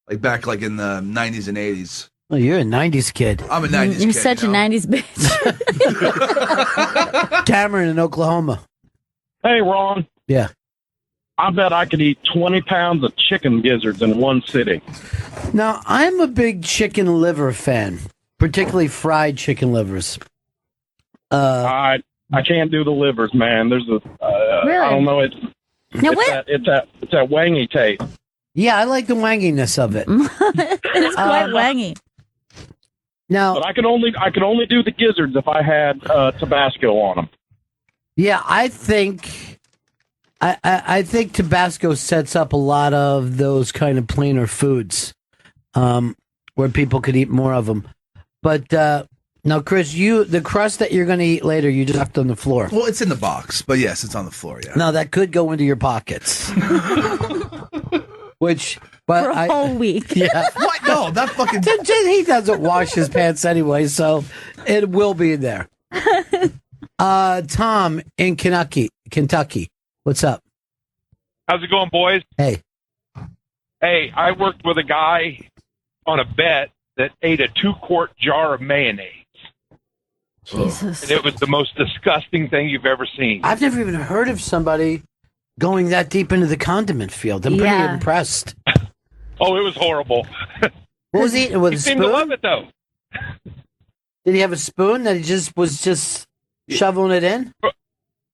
like back like in the 90s and 80s. Oh, you're a 90s kid. I'm a 90s You're kid. such you a know? 90s bitch. Cameron in Oklahoma. Hey, Ron. Yeah. I bet I could eat 20 pounds of chicken gizzards in one sitting. Now, I'm a big chicken liver fan, particularly fried chicken livers. I can't do the livers, man. There's a Really? I don't know. Now what? It's that wangy taste. Yeah, I like the wanginess of it. It's quite wangy. Now, But I could only do the gizzards if I had Tabasco on them. yeah, I think Tabasco sets up a lot of those kind of plainer foods, where people could eat more of them. But Now, Chris, the crust that you're going to eat later, you just left on the floor. Well, it's in the box, but yes, it's on the floor. Yeah. Now that could go into your pockets. Which, but For a whole week. Yeah. What? No, that fucking. He doesn't wash his pants anyway, so it will be there. Tom in Kentucky. What's up? How's it going, boys? Hey. Hey, I worked with a guy on a bet that ate a 2-quart jar of mayonnaise. Jesus. And it was the most disgusting thing you've ever seen. I've never even heard of somebody going that deep into the condiment field. I'm pretty impressed. Oh, it was horrible. What was he eating with He a seemed to spoon? love it, though. Did he have a spoon that he was just shoveling it in?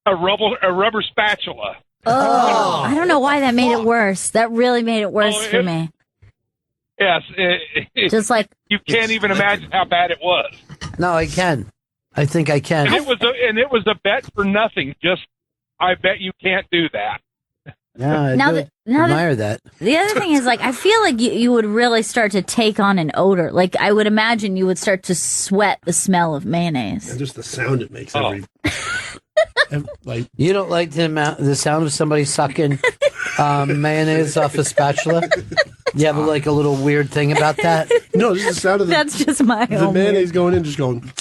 A rubber spatula. Oh, I don't know why that made it worse. That really made it worse for me. Yes. Just like you can't even imagine how bad it was. No, I can. I think I can. And it was a bet for nothing. Just, I bet you can't do that. Yeah, I admire that. The other thing is, like, I feel like you would really start to take on an odor. Like, I would imagine you would start to sweat the smell of mayonnaise. And just the sound it makes like you don't like the sound of somebody sucking mayonnaise off a spatula? You have like a little weird thing about that? No, just the sound of That's just my the own mayonnaise going in, just going.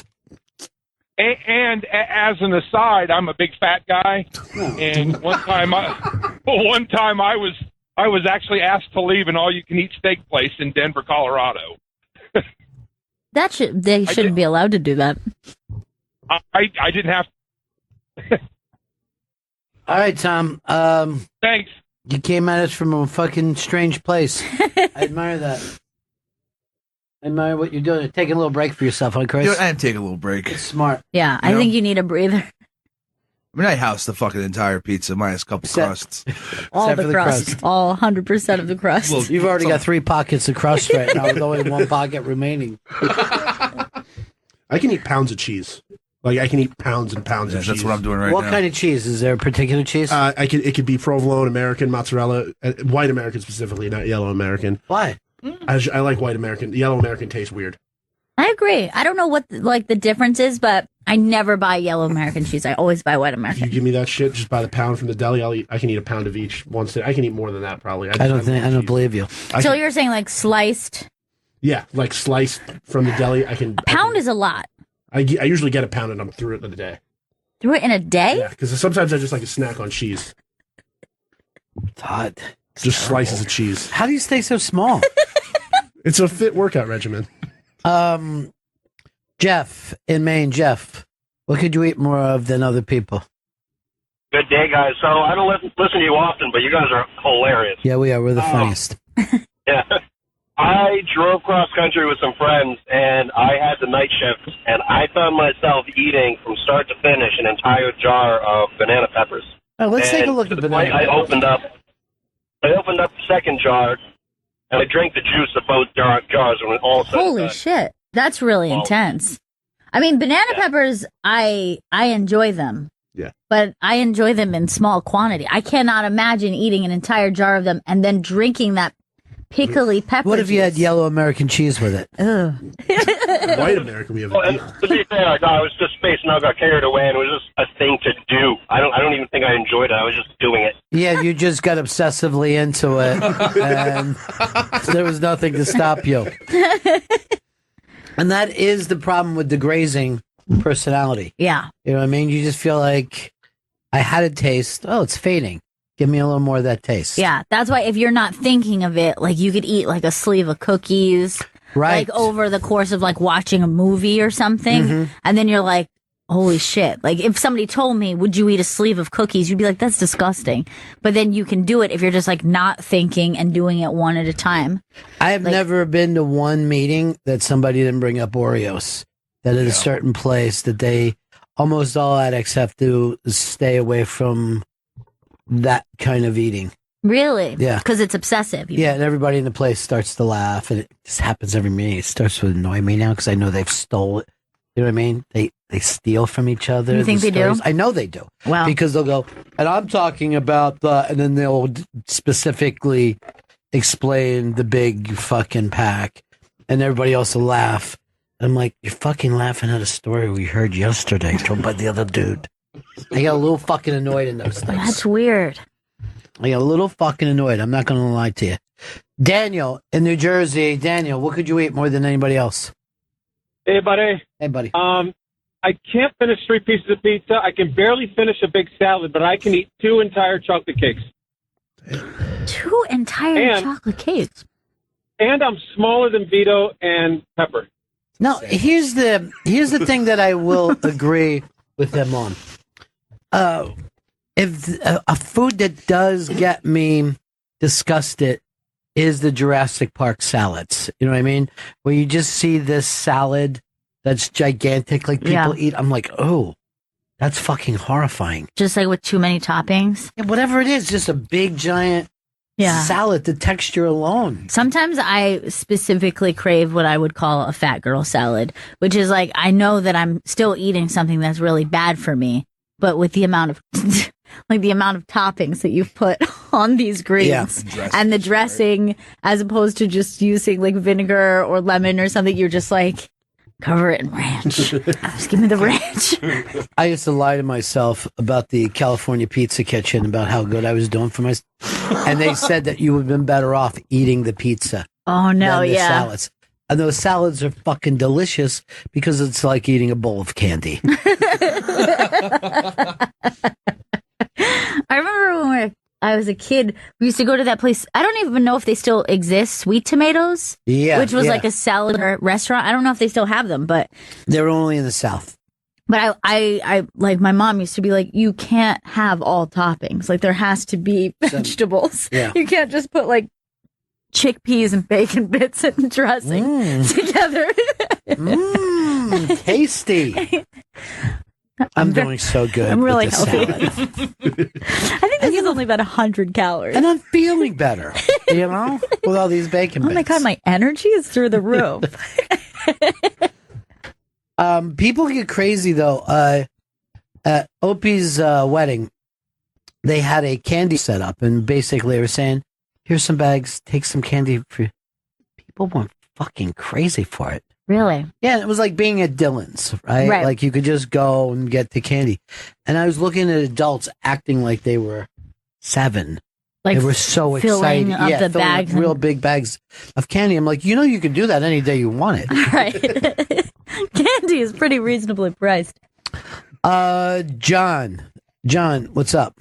And as an aside, I'm a big fat guy, and one time I was actually asked to leave an all-you-can-eat steak place in Denver, Colorado. They shouldn't be allowed to do that. I didn't have. All right, Tom. Thanks. You came at us from a fucking strange place. I admire that. I admire what you're doing. Taking a little break for yourself, huh, Chris? You know, I am taking a little break. It's smart. Yeah, I think you need a breather. I mean, I housed the fucking entire pizza minus a couple crusts. All Except the for the crust. crust. All 100% of the crust. Well, You've already got 3 pockets of crust right now with only 1 pocket remaining. I can eat pounds of cheese. Like I can eat pounds and pounds of cheese. That's what I'm doing right What now. kind of cheese? Is there a particular cheese? It could be provolone, American, mozzarella, white American specifically, not yellow American. Why? I like white American. Yellow American tastes weird. I agree. I don't know what the difference is, but I never buy yellow American cheese. I always buy white You American. give me that shit just by the pound from the deli. I can eat a pound of each once. I can eat more than that probably. I don't believe you. So you're saying like sliced? Yeah, like sliced from the deli. A pound is a lot. I usually get a pound and I'm through it in a day. Through it in a day? Yeah, because sometimes I just like a snack on cheese. Todd. Just slices of cheese. How do you stay so small? It's a fit workout regimen. Jeff in Maine. Jeff, what could you eat more of than other people? Good day, guys. So I don't listen to you often, but you guys are hilarious. Yeah, we are. We're the funniest. Yeah. I drove cross country with some friends, and I had the night shift, and I found myself eating from start to finish an entire jar of banana peppers. All right, let's take a look to at the banana point I opened up the second jar, and I drank the juice of both jars, and all said and Holy done. shit. That's really intense. I mean, banana peppers, I enjoy them. Yeah. But I enjoy them in small quantity. I cannot imagine eating an entire jar of them and then drinking that pickly pepper What if you had juice. yellow American cheese with it? Ugh. White American, we have Well, a and deal. to be fair, I was just spacing out, got carried away, and it was just a thing to do. I don't even think I enjoyed it. I was just doing it. Yeah, you just got obsessively into it, and there was nothing to stop you. And that is the problem with the grazing personality. Yeah. You know what I mean? You just feel like, I had a taste. Oh, it's fading. Give me a little more of that taste. Yeah. That's why if you're not thinking of it, like you could eat like a sleeve of cookies. Right. Like over the course of like watching a movie or something. Mhm. And then you're like, holy shit. Like if somebody told me, would you eat a sleeve of cookies? You'd be like, that's disgusting. But then you can do it if you're just like not thinking and doing it one at a time. I have never been to one meeting that somebody didn't bring up Oreos. That at a certain place that they, almost all addicts have to stay away from that kind of eating. Really? Yeah. Because it's obsessive. Yeah, and everybody in the place starts to laugh, and it just happens every meeting. It starts to annoy me now because I know they've stole it. You know what I mean? They steal from each other. You think the they do? stories. I know they do. Wow. Because they'll go, and I'm talking about the, and then they'll specifically explain the big fucking pack, and everybody else will laugh. I'm like, you're fucking laughing at a story we heard yesterday told by the other dude. I got a little fucking annoyed in those things. That's weird. I got a little fucking annoyed. I'm not going to lie to you. Daniel in New Jersey. Daniel, what could you eat more than anybody else? Hey, buddy. Hey, buddy. I can't finish 3 pieces of pizza. I can barely finish a big salad, but I can eat 2 entire chocolate cakes. 2 entire chocolate cakes. And I'm smaller than Vito and Pepper. Now, here's the thing that I will agree with him on. If a food that does get me disgusted is the Jurassic Park salads. You know what I mean? Where you just see this salad that's gigantic, like people eat. I'm like, oh, that's fucking horrifying. Just like with too many toppings. Yeah, whatever it is, just a big giant salad. The texture alone. Sometimes I specifically crave what I would call a fat girl salad, which is like I know that I'm still eating something that's really bad for me, but with the amount of like the amount of toppings that you've put on these greens and the dressing, as opposed to just using like vinegar or lemon or something, you're just like, cover it in ranch. Just give me the ranch. I used to lie to myself about the California Pizza Kitchen, about how good I was doing for myself. And they said that you would have been better off eating the pizza. Oh, no, than the salads. And those salads are fucking delicious because it's like eating a bowl of candy. I remember when I was a kid, we used to go to that place. I don't even know if they still exist. Sweet Tomatoes, which was like a salad restaurant. I don't know if they still have them, but they're only in the South. But I like my mom used to be like, you can't have all toppings. Like there has to be vegetables. Yeah. You can't just put like chickpeas and bacon bits and dressing together. Tasty. I'm doing so good. I'm really with healthy. this salad. I think this is only about 100 calories. And I'm feeling better, you know, with all these bacon bits. Oh my God, my energy is through the roof. People get crazy though. At Opie's wedding, they had a candy set up, and basically they were saying, "Here's some bags. Take some candy for you." People went fucking crazy for it. Really? Yeah, it was like being at Dillon's, right? Like you could just go and get the candy. And I was looking at adults acting like they were 7. Like they were so filling excited. up the filling bags up real big bags of candy. I'm like, you know, you could do that any day you want it. Right. Candy is pretty reasonably priced. John, what's up?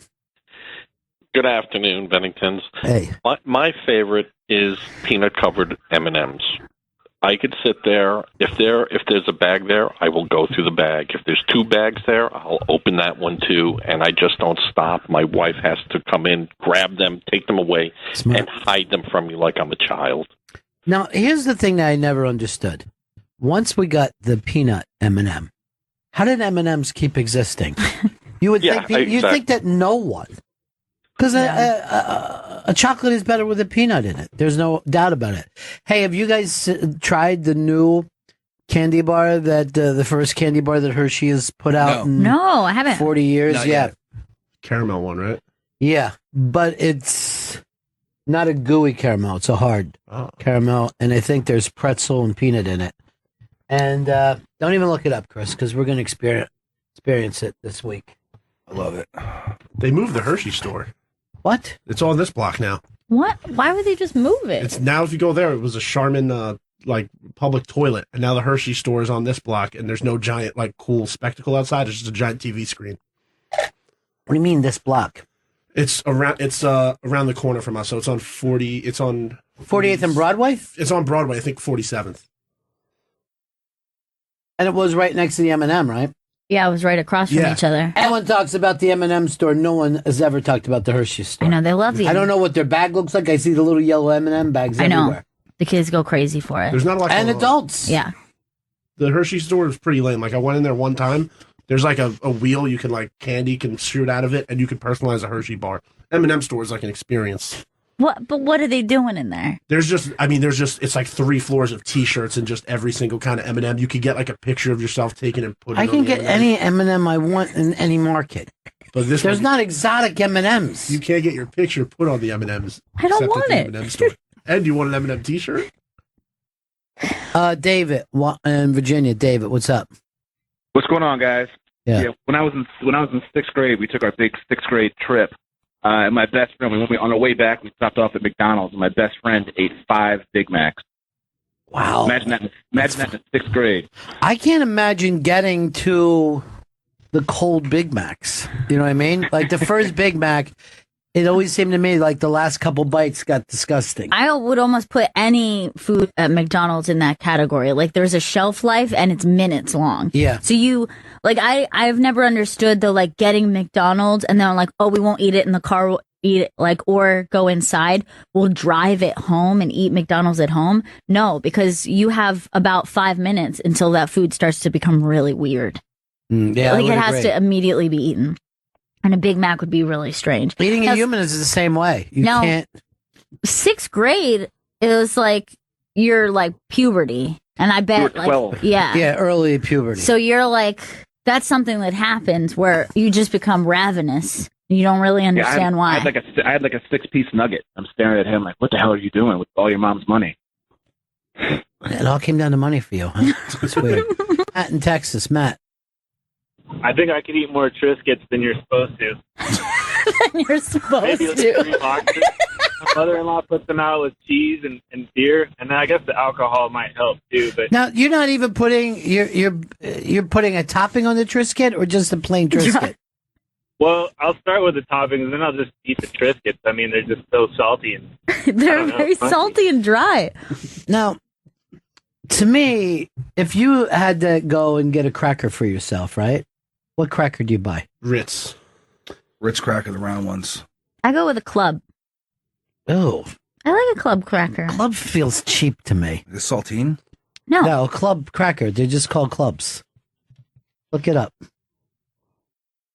Good afternoon, Benningtons. Hey. My favorite is peanut covered M&Ms. I could sit there. If there's a bag there, I will go through the bag. If there's 2 bags there, I'll open that one too, and I just don't stop. My wife has to come in, grab them, take them away, and hide them from me like I'm a child. Now, here's the thing that I never understood. Once we got the peanut M&M, how did M&Ms keep existing? You would think that no one. Because a chocolate is better with a peanut in it. There's no doubt about it. Hey, have you guys tried the new candy bar that the first candy bar that Hershey has put out? No, I haven't. 40 years, Not yet. Caramel one, right? Yeah, but it's not a gooey caramel. It's a hard caramel, and I think there's pretzel and peanut in it. And don't even look it up, Chris, because we're going to experience it this week. I love it. They moved the Hershey store. What? It's on this block now. What? Why would they just move it? It's now, if you go there, it was a Charmin like public toilet, and now the Hershey store is on this block, and there's no giant like cool spectacle outside. It's just a giant TV screen. What do you mean this block? It's around the corner from us, so it's on 40. It's on 48th and Broadway. It's on Broadway, I think 47th. And it was right next to the M&M, right? Yeah, it was right across from each other. Everyone talks about the M&M store. No one has ever talked about the Hershey store. I know, they love the... I don't know what their bag looks like. I see the little yellow M&M bags everywhere. I know. The kids go crazy for it. There's not a lot and going on. Adults. Yeah. The Hershey store is pretty lame. Like, I went in there one time. There's like a wheel you can like candy can shoot out of it, and you can personalize a Hershey bar. M&M store is like an experience. What? But what are they doing in there? There's just it's like 3 floors of T-shirts and just every single kind of M&M. You could get like a picture of yourself taken and put it I on can the get M&M. any M&M I want in any market. But there's not exotic M&Ms. You can't get your picture put on the M&Ms. I don't except want at it. the M&M store. And you want an M&M T-shirt? David in Virginia. David, what's up? What's going on, guys? Yeah. When I was in sixth grade, we took our big sixth grade trip. And my best friend, on our way back, we stopped off at McDonald's, and my best friend ate 5 Big Macs. Wow. Imagine that in sixth grade. I can't imagine getting to the cold Big Macs. You know what I mean? Like the first Big Mac, it always seemed to me like the last couple bites got disgusting. I would almost put any food at McDonald's in that category. Like there's a shelf life and it's minutes long. Yeah. So I've never understood the like getting McDonald's and then like, oh, we won't eat it in the car. We'll eat it or go inside. We'll drive it home and eat McDonald's at home. No, because you have about 5 minutes until that food starts to become really weird. Yeah. Like it has to immediately be eaten. And a Big Mac would be really strange. Eating a human is the same way. You can't. Sixth grade, it was like you're like puberty, and I bet like 12. Yeah, early puberty. So you're like that's something that happens where you just become ravenous. You don't really understand why. I had like a 6-piece nugget. I'm staring at him like, what the hell are you doing with all your mom's money? It all came down to money for you, huh? It's weird. Matt in Texas, Matt. I think I could eat more Triscuits than you're supposed to. Than you're supposed Maybe like 3 boxes. My mother-in-law puts them out with cheese and beer, and then I guess the alcohol might help too. But Now you're not even putting you're putting a topping on the Triscuit or just a plain Triscuit. well, I'll start with the toppings, then I'll just eat the Triscuits. I mean, they're just so salty and they're very salty and dry. Now, to me, if you had to go and get a cracker for yourself, right? What cracker do you buy? Ritz cracker, the round ones. I go with a club. Oh, I like a club cracker. Club feels cheap to me. The saltine? No, a club cracker. They're just called clubs. Look it up.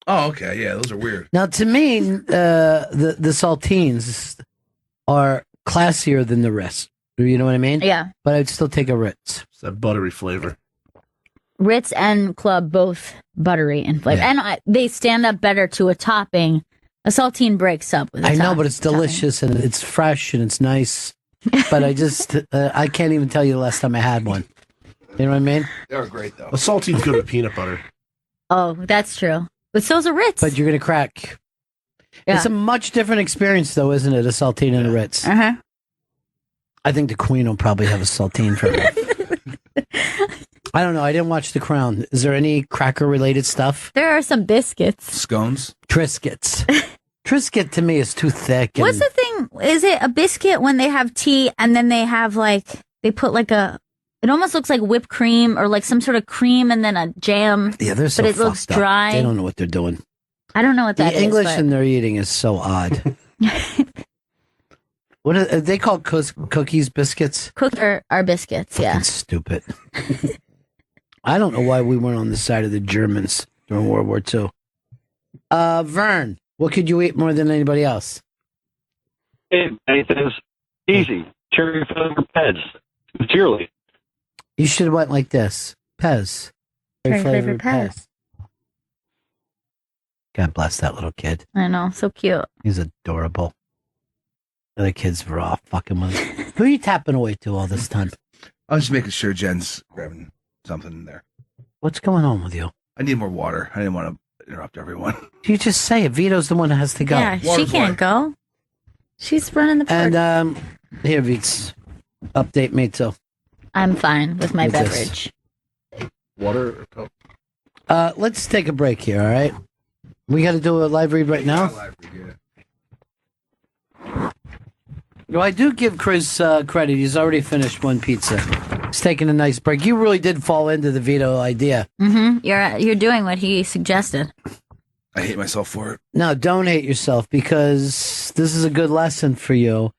Oh, okay. Yeah, those are weird. Now, to me, the saltines are classier than the rest. You know what I mean? Yeah. But I'd still take a Ritz. It's that buttery flavor. Ritz and club both buttery and flavor, and they stand up better to a topping. A saltine breaks up with. I know, but it's delicious and it's fresh and it's nice. But I just I can't even tell you the last time I had one. You know what I mean? They're great though. A saltine's good with peanut butter. Oh, that's true. But so's a Ritz. But you're gonna crack. Yeah. It's a much different experience, though, isn't it? A saltine and a Ritz. Uh-huh. I think the Queen will probably have a saltine for me. I don't know. I didn't watch The Crown. Is there any cracker-related stuff? There are some biscuits. Scones? Triscuits. Triscuit to me is too thick. What's the thing? Is it a biscuit when they have tea and then they have they put it almost looks like whipped cream or like some sort of cream and then a jam. Yeah, they're so but it looks fucked up. dry. They don't know what they're doing. I don't know what that the is. English but- and they're eating is so odd. What are they called? Cookies, biscuits? Are biscuits, yeah. Fucking stupid. I don't know why we weren't on the side of the Germans during World War II. Vern, what could you eat more than anybody else? Nathan's easy. Cherry flavor Pez. Sincerely. You should have went like this. Pez. Cherry flavored Pez. God bless that little kid. I know, so cute. He's adorable. The other kids were all fucking with him. Who are you tapping away to all this time? I was just making sure Jen's grabbing something in there. What's going on with you? I need more water. I didn't want to interrupt everyone. You just say it. Vito's the one that has to go. Yeah, she can't go. She's running the party. And here, Vits, update me too. I'm fine with my With this. beverage. Water or Coke? Let's take a break here, all right? We got to do a live read right now. Well, I do give Chris credit. He's already finished one pizza. He's taking a nice break. You really did fall into the Vito idea. Mm-hmm. You're doing what he suggested. I hate myself for it. No, don't hate yourself because this is a good lesson for you.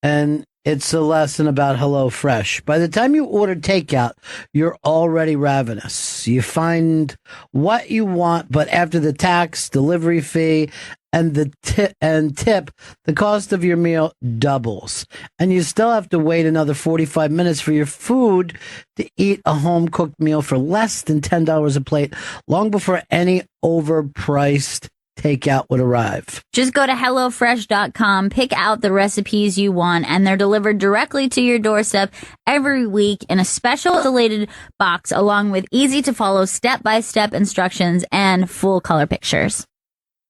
And it's a lesson about HelloFresh. By the time you order takeout, you're already ravenous. You find what you want, but after the tax, delivery fee, and the tip, the cost of your meal doubles. And you still have to wait another 45 minutes for your food to eat a home-cooked meal for less than $10 a plate, long before any overpriced takeout would arrive. Just go to HelloFresh.com, pick out the recipes you want, and they're delivered directly to your doorstep every week in a special insulated box along with easy-to-follow step-by-step instructions and full color pictures.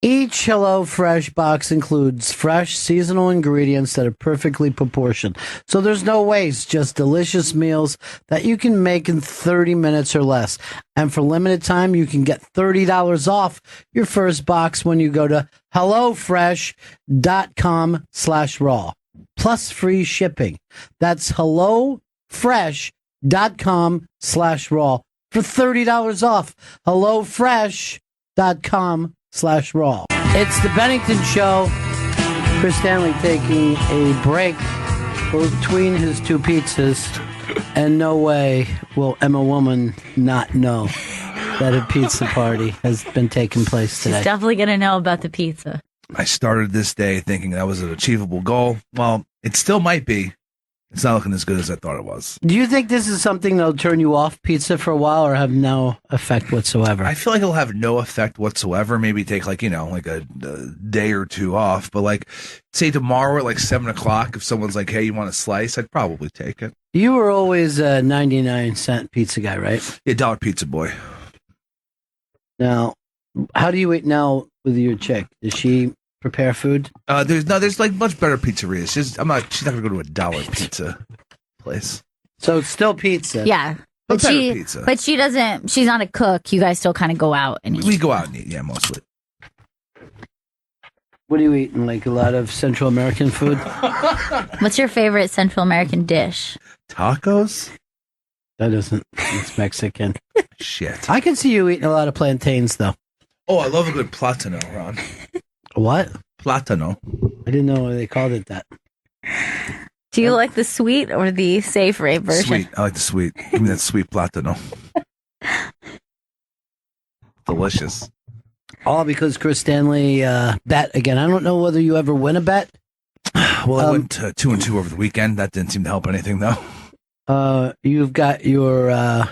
Each HelloFresh box includes fresh, seasonal ingredients that are perfectly proportioned. So there's no waste, just delicious meals that you can make in 30 minutes or less. And for limited time, you can get $30 off your first box when you go to HelloFresh.com/raw. Plus free shipping. That's HelloFresh.com/raw for $30 off. HelloFresh.com/raw. It's the Bennington Show. Chris Stanley taking a break between his two pizzas, and no way will Emma Woman not know that a pizza party has been taking place today. She's definitely going to know about the pizza. I started this day thinking that was an achievable goal. Well, it still might be. It's not looking as good as I thought it was. Do you think this is something that'll turn you off pizza for a while or have no effect whatsoever? I feel like it'll have no effect whatsoever. Maybe take like a day or two off. But like, say tomorrow at like 7 o'clock, if someone's like, hey, you want a slice? I'd probably take it. You were always a 99-cent pizza guy, right? Yeah, dollar pizza boy. Now, how do you eat now with your chick? Does she prepare food? There's like much better pizzerias. She's not gonna go to a dollar pizza place. So it's still pizza. Yeah. But she doesn't, she's not a cook. You guys still kind of go out and eat. We go out and eat, yeah, mostly. What are you eating? Like a lot of Central American food? What's your favorite Central American dish? Tacos? That isn't. It's Mexican. Shit. I can see you eating a lot of plantains, though. Oh, I love a good platano, Ron. What? Platano. I didn't know they called it that. Do you like the sweet or the savory version? Sweet. I like the sweet. Give me that sweet platano. Delicious. All because Chris Stanley bet again. I don't know whether you ever win a bet. Well, I went 2-2 over the weekend. That didn't seem to help anything, though. You've got your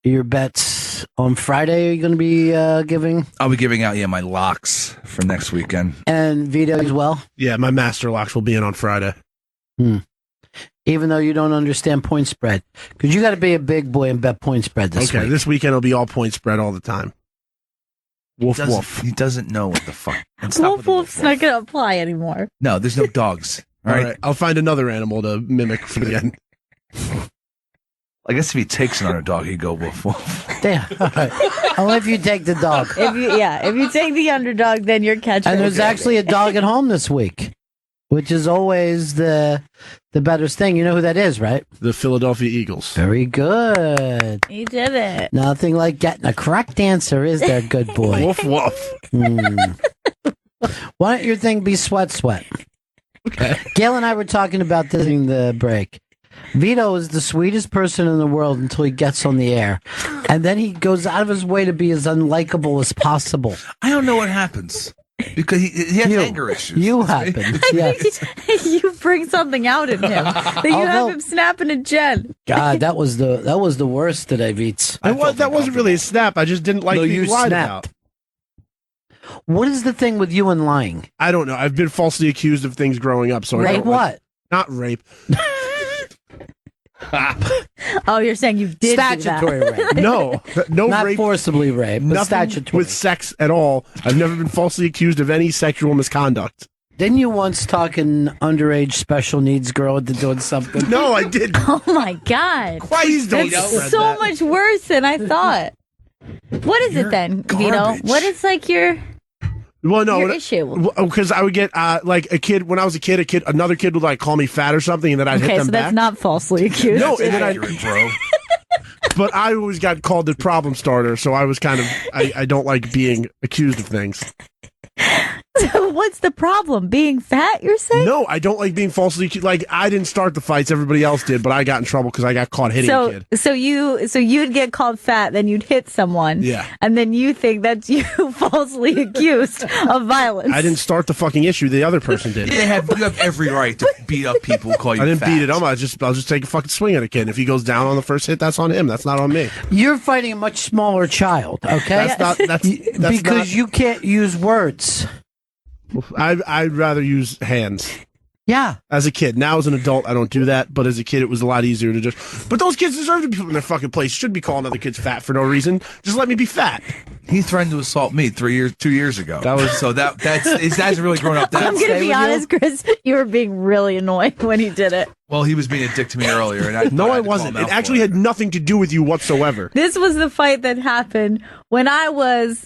bets on Friday. Are you going to be giving? I'll be giving out my locks for next weekend. And Vito as well? Yeah, my master locks will be in on Friday. Even though you don't understand point spread. Because you got to be a big boy and bet point spread this week. This weekend will be all point spread all the time. Woof, woof. He doesn't know what the fuck. Wolf's not going to apply anymore. No, there's no dogs. All right. I'll find another animal to mimic for the end. I guess if he takes another dog, he'd go woof woof. Yeah, all right. Only if you take the dog. If you take the underdog, then you're catching. And there's actually a dog at home this week, which is always the better thing. You know who that is, right? The Philadelphia Eagles. Very good. He did it. Nothing like getting a correct answer, is there, good boy? Woof woof. Why don't your thing be sweat? Okay. Gail and I were talking about this in the break. Vito is the sweetest person in the world until he gets on the air. And then he goes out of his way to be as unlikable as possible. I don't know what happens. Because he has anger issues. You happen. Yes. You bring something out in him. That you have him snapping at Jen. God, that was the worst today, Veets. That wasn't really a snap. I just didn't like being lied about. What is the thing with you and lying? I don't know. I've been falsely accused of things growing up. So rape what? Not rape. Oh, you're saying you did statutory do that. rape? No, not rape, forcibly rape, but nothing statutory with sex at all. I've never been falsely accused of any sexual misconduct. Didn't you once talk an underage special needs girl into doing something? No, I didn't. Oh my God! Please don't That's spread so that. much worse than I thought. What is it then, Vito? What is like your issue? Because I would get like a kid when I was a kid. Another kid would like call me fat or something, and then I'd hit them so back. that's not falsely accused. No, and then bro. But I always got called the problem starter, so I was kind of I don't like being accused of things. So what's the problem? Being fat, you're saying? No, I don't like being falsely accused. Like, I didn't start the fights, everybody else did, but I got in trouble because I got caught hitting a kid. So you'd get called fat, then you'd hit someone. Yeah. And then you think that's you falsely accused of violence. I didn't start the fucking issue. The other person did. You have every right to beat up people who call you I didn't fat. beat it up. I'll just take a fucking swing at a kid. If he goes down on the first hit, that's on him. That's not on me. You're fighting a much smaller child, okay? That's because you can't use words. I'd rather use hands. Yeah. As a kid. Now as an adult, I don't do that. But as a kid, it was a lot easier to just... But those kids deserve to be put in their fucking place. Shouldn't be calling other kids fat for no reason. Just let me be fat. He threatened to assault me 2 years ago. That was that's hasn't really grown up. I'm going to be honest, Chris. You were being really annoyed when he did it. Well, he was being a dick to me earlier, and I wasn't. It actually had nothing to do with you whatsoever. This was the fight that happened when I was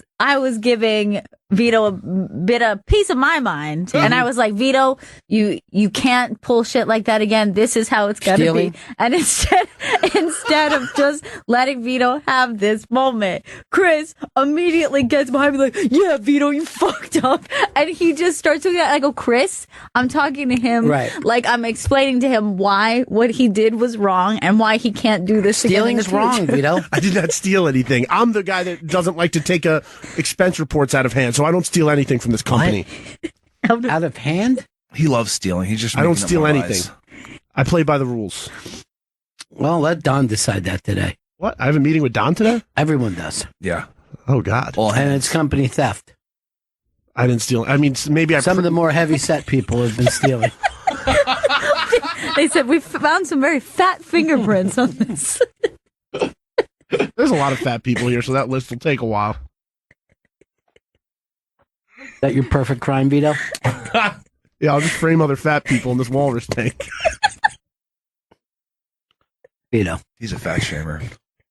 giving Vito a piece of my mind, and I was like, Vito, you can't pull shit like that again. This is how it's gonna be. And instead of just letting Vito have this moment, Chris immediately gets behind me like, yeah, Vito, you fucked up, and he just starts doing that. I go, Chris, I'm talking to him, like I'm explaining to him why what he did was wrong and why he can't do this. Stealing is wrong, Vito. I did not steal anything. I'm the guy that doesn't like to take expense reports out of hand, so I don't steal anything from this company. Out of hand? He loves stealing. He's just I don't making up steal more anything. lies. I play by the rules. Well, let Don decide that today. What? I have a meeting with Don today? Everyone does. Yeah. Oh, God. And it's company theft. I didn't steal. I mean, maybe some of the more heavy-set people have been stealing. They said we found some very fat fingerprints on this. There's a lot of fat people here, so that list will take a while. Is that your perfect crime, Vito? Yeah, I'll just frame other fat people in this walrus tank. Vito. He's a fat shamer.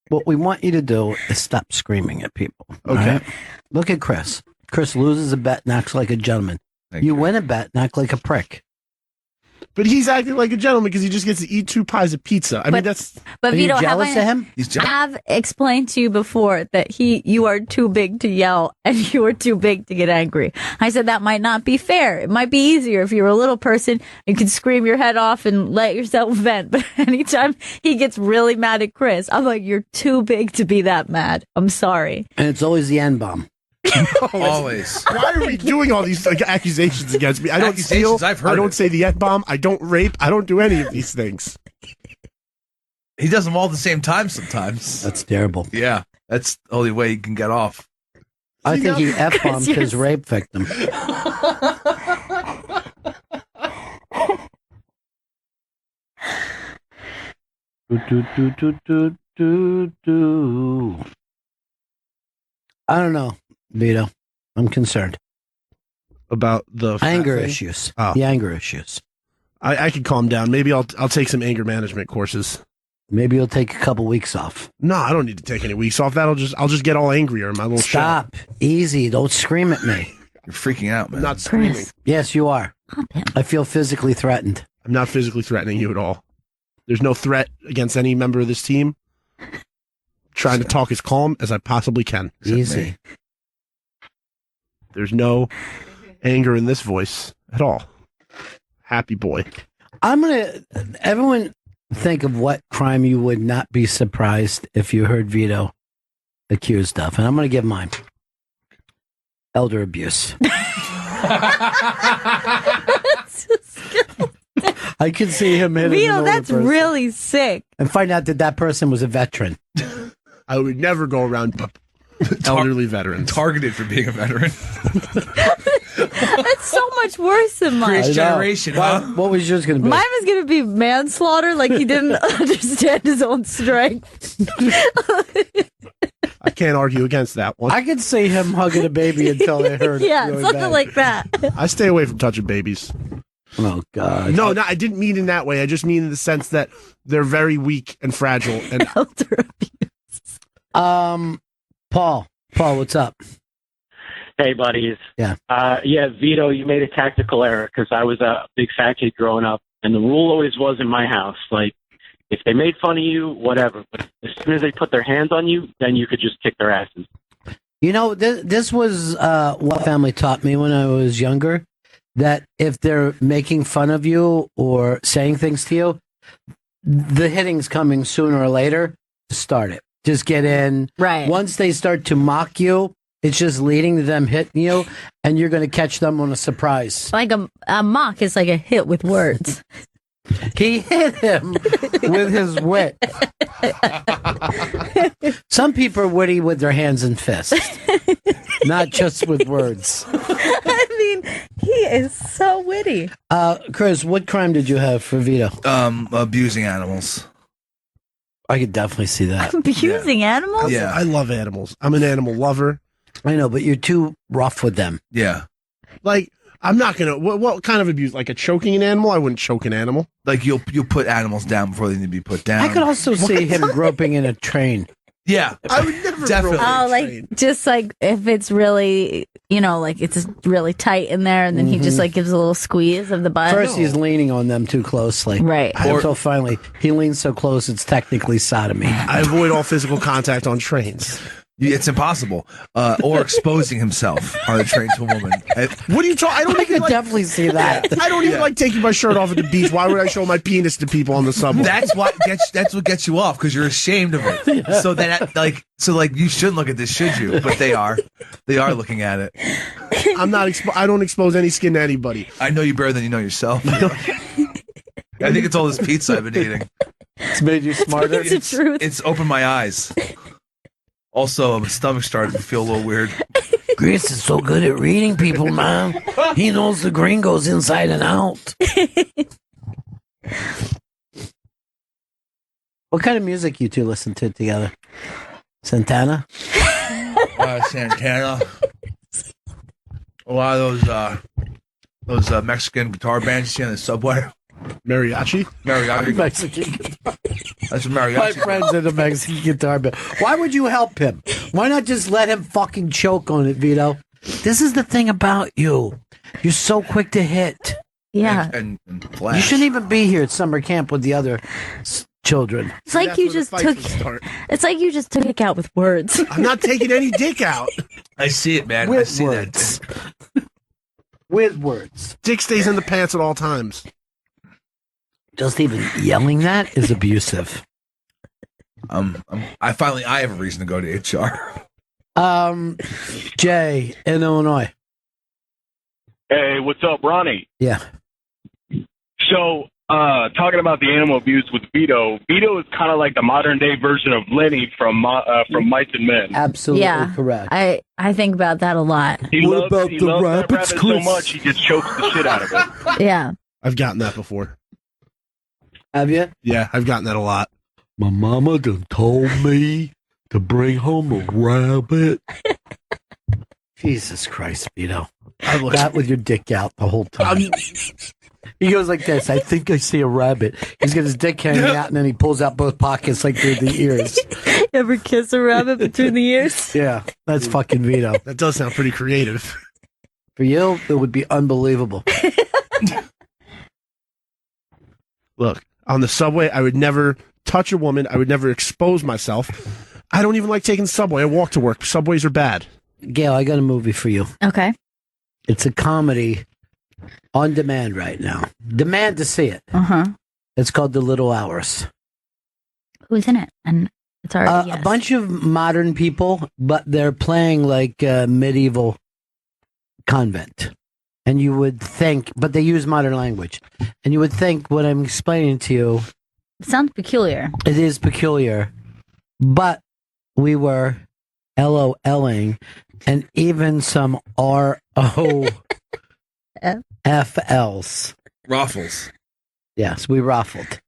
What we want you to do is stop screaming at people. Okay. Right? Look at Chris. Chris loses a bet and acts like a gentleman. You win a bet and act like a prick. But he's acting like a gentleman because he just gets to eat 2 pies of pizza. I mean, that's... But Are Vito, you jealous of him? I have explained to you before that you are too big to yell and you are too big to get angry. I said that might not be fair. It might be easier if you were a little person, you could scream your head off and let yourself vent. But anytime he gets really mad at Chris, I'm like, you're too big to be that mad. I'm sorry. And it's always the N-bomb. Always. Why are we doing all these accusations against me? I don't steal. I've heard I don't it. say the F-bomb. I don't rape. I don't do any of these things. He does them all at the same time sometimes. That's terrible. Yeah. That's the only way he can get off. I think he F-bombed Chris, his rape victim. I don't know, Vito. I'm concerned. About the fat anger thing? issues. Oh. The anger issues. I can calm down. Maybe I'll take some anger management courses. Maybe you'll take a couple weeks off. No, I don't need to take any weeks off. I'll just get all angrier in my little Stop. Easy. Don't scream at me. You're freaking out, man. I'm not screaming. Yes, you are. I feel physically threatened. I'm not physically threatening you at all. There's no threat against any member of this team. Trying to talk as calm as I possibly can. Easy. There's no anger in this voice at all. Happy boy. Everyone think of what crime you would not be surprised if you heard Vito accused of. And I'm going to give mine. Elder abuse. I can see him hitting Vito, an older that's person really sick. and find out that person was a veteran. I would never go around elderly veterans. Targeted for being a veteran. That's so much worse than mine. Previous generation, huh? What was yours going to be? Mine was going to be manslaughter, like he didn't understand his own strength. I can't argue against that one. I could see him hugging a baby until they hurt. Yeah, really something bad. like that. I stay away from touching babies. Oh God! No, I didn't mean in that way. I just mean in the sense that they're very weak and fragile. And Paul, what's up? Hey, buddies. Yeah. Yeah, Vito, you made a tactical error because I was a big fat kid growing up, and the rule always was in my house, like, if they made fun of you, whatever. But as soon as they put their hands on you, then you could just kick their asses. You know, this was what family taught me when I was younger, that if they're making fun of you or saying things to you, the hitting's coming sooner or later. Start it. Just get in. Right. Once they start to mock you, it's just leading to them hitting you, and you're going to catch them on a surprise. Like a mock is like a hit with words. He hit him with his wit. Some people are witty with their hands and fists, not just with words. I mean, he is so witty. Chris, what crime did you have for Vito? Abusing animals. I could definitely see that. Abusing animals? Yeah. I love animals. I'm an animal lover. I know, but you're too rough with them. Yeah. Like, I'm not gonna. What kind of abuse? Like a choking an animal? I wouldn't choke an animal. Like you'll put animals down before they need to be put down. I could also see him groping in a train. Yeah, I would never. Definitely. Oh, like just like if it's really, like it's really tight in there, and then he just like gives a little squeeze of the butt. First, he's leaning on them too closely. Right. Until finally, he leans so close, it's technically sodomy. I avoid all physical contact on trains. It's impossible. Or exposing himself on a train to a woman. What are you talking? I don't I even could definitely see that. I don't even like taking my shirt off at the beach. Why would I show my penis to people on the subway? That's what gets you off, because you're ashamed of it. Yeah. So that you shouldn't look at this, should you? But they are looking at it. I'm not. I don't expose any skin to anybody. I know you better than you know yourself. I think it's all this pizza I've been eating. It's made you smarter. It's the truth. It's opened my eyes. Also, my stomach started to feel a little weird. Chris is so good at reading people, man. He knows the gringos inside and out. What kind of music you two listen to together? Santana? Santana. A lot of those Mexican guitar bands you see on the subway. Mariachi? Mexican guitar. That's a mariachi. My friend's in a Mexican guitar band. Why would you help him? Why not just let him fucking choke on it, Vito? This is the thing about you. You're so quick to hit. Yeah. And flash. You shouldn't even be here at summer camp with the other children. It's like you just took. It's like you just took dick out with words. I'm not taking any dick out. I see it, man. I With see words. that. With words. Dick stays in the pants at all times. Just even yelling that is abusive. I have a reason to go to HR. Jay in Illinois. Hey, what's up, Ronnie? Yeah. So, talking about the animal abuse with Vito, Vito is kind of like the modern day version of Lenny from Mice and Men. Absolutely Yeah. correct. I think about that a lot. He loves that rabbit so much he just chokes the shit out of it. Yeah. I've gotten that before. Have you? Yeah, I've gotten that a lot. My mama done told me to bring home a rabbit. Jesus Christ, Vito. That with your dick out the whole time. He goes like this. I think I see a rabbit. He's got his dick hanging out, and then he pulls out both pockets like through the ears. Ever kiss a rabbit between the ears? Yeah, that's fucking Vito. That does sound pretty creative. For you, it would be unbelievable. Look, on the subway, I would never touch a woman. I would never expose myself. I don't even like taking the subway. I walk to work. Subways are bad. Gail, I got a movie for you. Okay. It's a comedy on demand right now. Demand to see it. Uh-huh. It's called The Little Hours. Who's in it? And it's already A bunch of modern people, but they're playing like a medieval convent. And you would think, but they use modern language. And you would think what I'm explaining to you, It sounds peculiar. it is peculiar. But we were LOLing and even some ROFLs. Raffles. Yes, we raffled.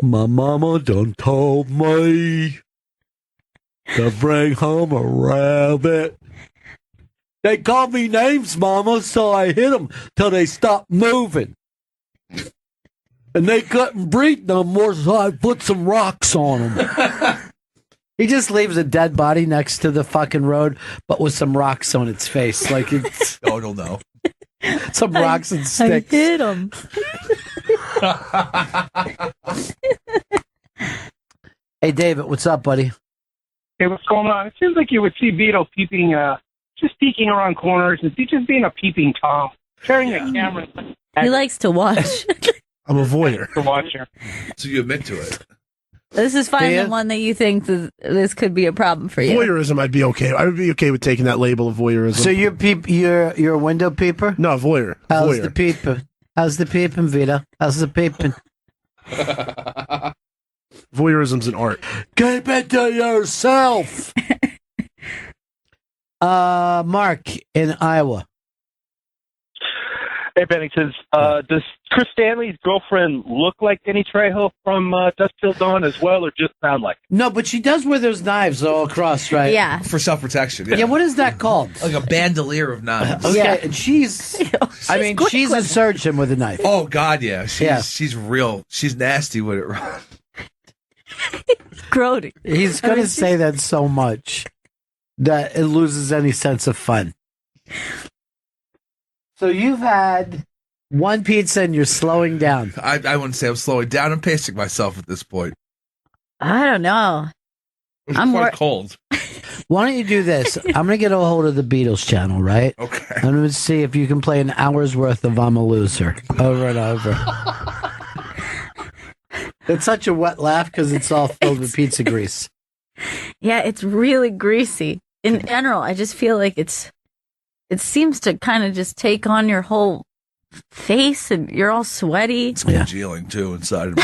My mama done told me to bring home a rabbit. They called me names, Mama, so I hit them till they stopped moving. And they couldn't breathe no more, so I put some rocks on them. He just leaves a dead body next to the fucking road, but with some rocks on its face. Like it's Oh, no, no. some rocks and sticks. I hit him. Hey, David, what's up, buddy? Hey, what's going on? It seems like you would see Vito peeping, just peeking around corners and just being a peeping Tom, carrying a camera. He likes to watch. I'm a voyeur. For watching. So you admit to it. This is finally one that you think that this could be a problem for you. Voyeurism, I'd be okay. I would be okay with taking that label of voyeurism. So you're a window peeper? No, voyeur. How's Voyeur. the peeper? How's the peeping, Vito? How's the peeping? Voyeurism's an art. Keep it to yourself. Mark in Iowa. Hey, Bennington. Does Chris Stanley's girlfriend look like Danny Trejo from Dusk Till Dawn as well, or just sound like? No, but she does wear those knives all across, right? Yeah. For self-protection. Yeah, what is that called? Like a bandolier of knives. Okay, and she's a surgeon with a knife. Oh, God, yeah. She's real. She's nasty with it, Ron. Grody. He's going to say that so much that it loses any sense of fun. So you've had one pizza and you're slowing down. I wouldn't say I'm slowing down. I'm pacing myself at this point. I don't know. I'm quite cold. Why don't you do this? I'm going to get a hold of the Beatles channel, right? Okay. I'm going to see if you can play an hour's worth of I'm a Loser over and over. It's such a wet laugh because it's all filled with pizza grease. Yeah, it's really greasy. In general, I just feel like it seems to kind of just take on your whole face and you're all sweaty. It's congealing, too, inside of me.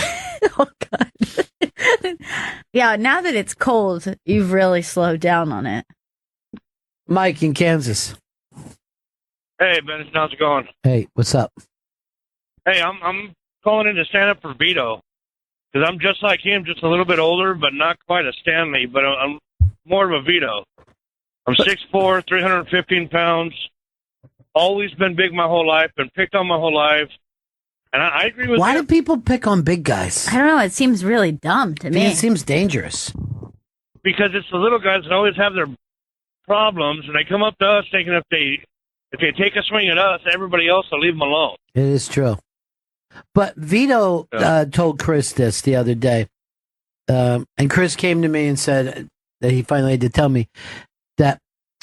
Oh, God. Yeah, now that it's cold, you've really slowed down on it. Mike in Kansas. Hey, Ben, how's it going? Hey, what's up? Hey, I'm calling in to stand up for Vito. Because I'm just like him, just a little bit older, but not quite a Stanley, but I'm more of a Vito. I'm 6'4", 315 pounds, always been big my whole life, been picked on my whole life. And I agree with Why him. do people pick on big guys? I don't know. It seems really dumb to me. It seems dangerous. Because it's the little guys that always have their problems, and they come up to us thinking if they take a swing at us, everybody else will leave them alone. It is true. But Vito told Chris this the other day. And Chris came to me and said that he finally had to tell me that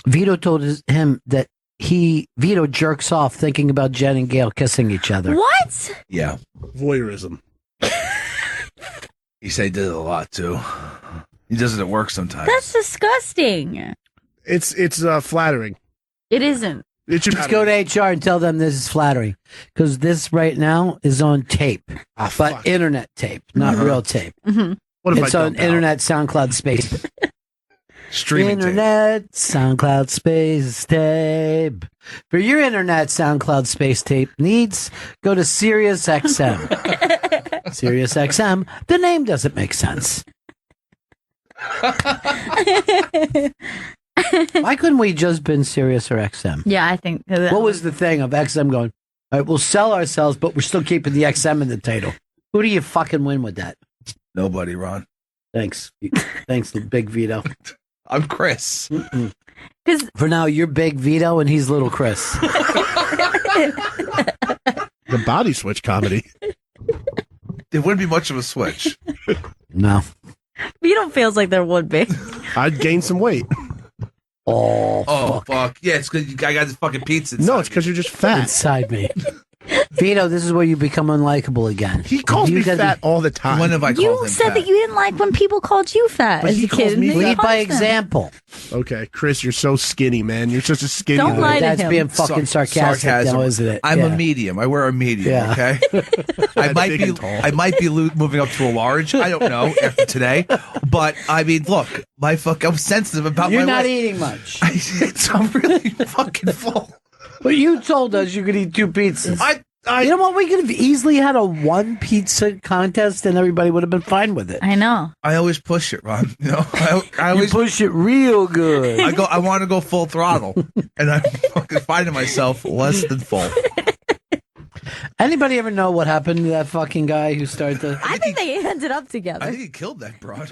Vito told him that Vito jerks off thinking about Jen and Gail kissing each other. What? Yeah. Voyeurism. He said he did it a lot, too. He does it at work sometimes. That's disgusting. It's flattering. It isn't. It should Just go to HR and tell them this is flattering. Because this right now is on tape. But internet tape, not real tape. Mm-hmm. What if It's I on dump out? internet SoundCloud space. Streaming tape. Internet SoundCloud space tape. For your internet SoundCloud space tape needs, go to SiriusXM. SiriusXM. The name doesn't make sense. Why couldn't we just been Sirius or XM? Yeah, I think. What was the thing of XM going, all right, we'll sell ourselves, but we're still keeping the XM in the title. Who do you fucking win with that? Nobody, Ron. Thanks. Thanks, Big Vito. I'm Chris. For now, you're Big Vito and he's Little Chris. The body switch comedy. It wouldn't be much of a switch. No. Vito feels like there would be. I'd gain some weight. Oh, fuck. Yeah, it's because I got this fucking pizza. No, it's because you're just fat. Inside me. Vito, this is where you become unlikable again. He calls me fat all the time. When have I called You him said fat? that you didn't like when people called you fat But as he a calls kid. me and then you Lead by punished them. example. Okay, Chris, you're so skinny, man. You're such a skinny Don't boy. lie to That's him. being fucking sarcastic now, isn't it? I'm Yeah. a medium. I wear a medium. Yeah. Okay. I might big be. and tall. I might be moving up to a large. I don't know after today. But I mean, look, I'm sensitive about You're my not weight. eating much. I'm really fucking full. But you told us you could eat 2 pizzas. You know what? We could have easily had a 1 pizza contest and everybody would have been fine with it. I know. I always push it, Ron. You know, I always push it real good. I want to go full throttle, and I'm fucking finding myself less than full. Anybody ever know what happened to that fucking guy who started the... I think they ended up together. I think he killed that broad.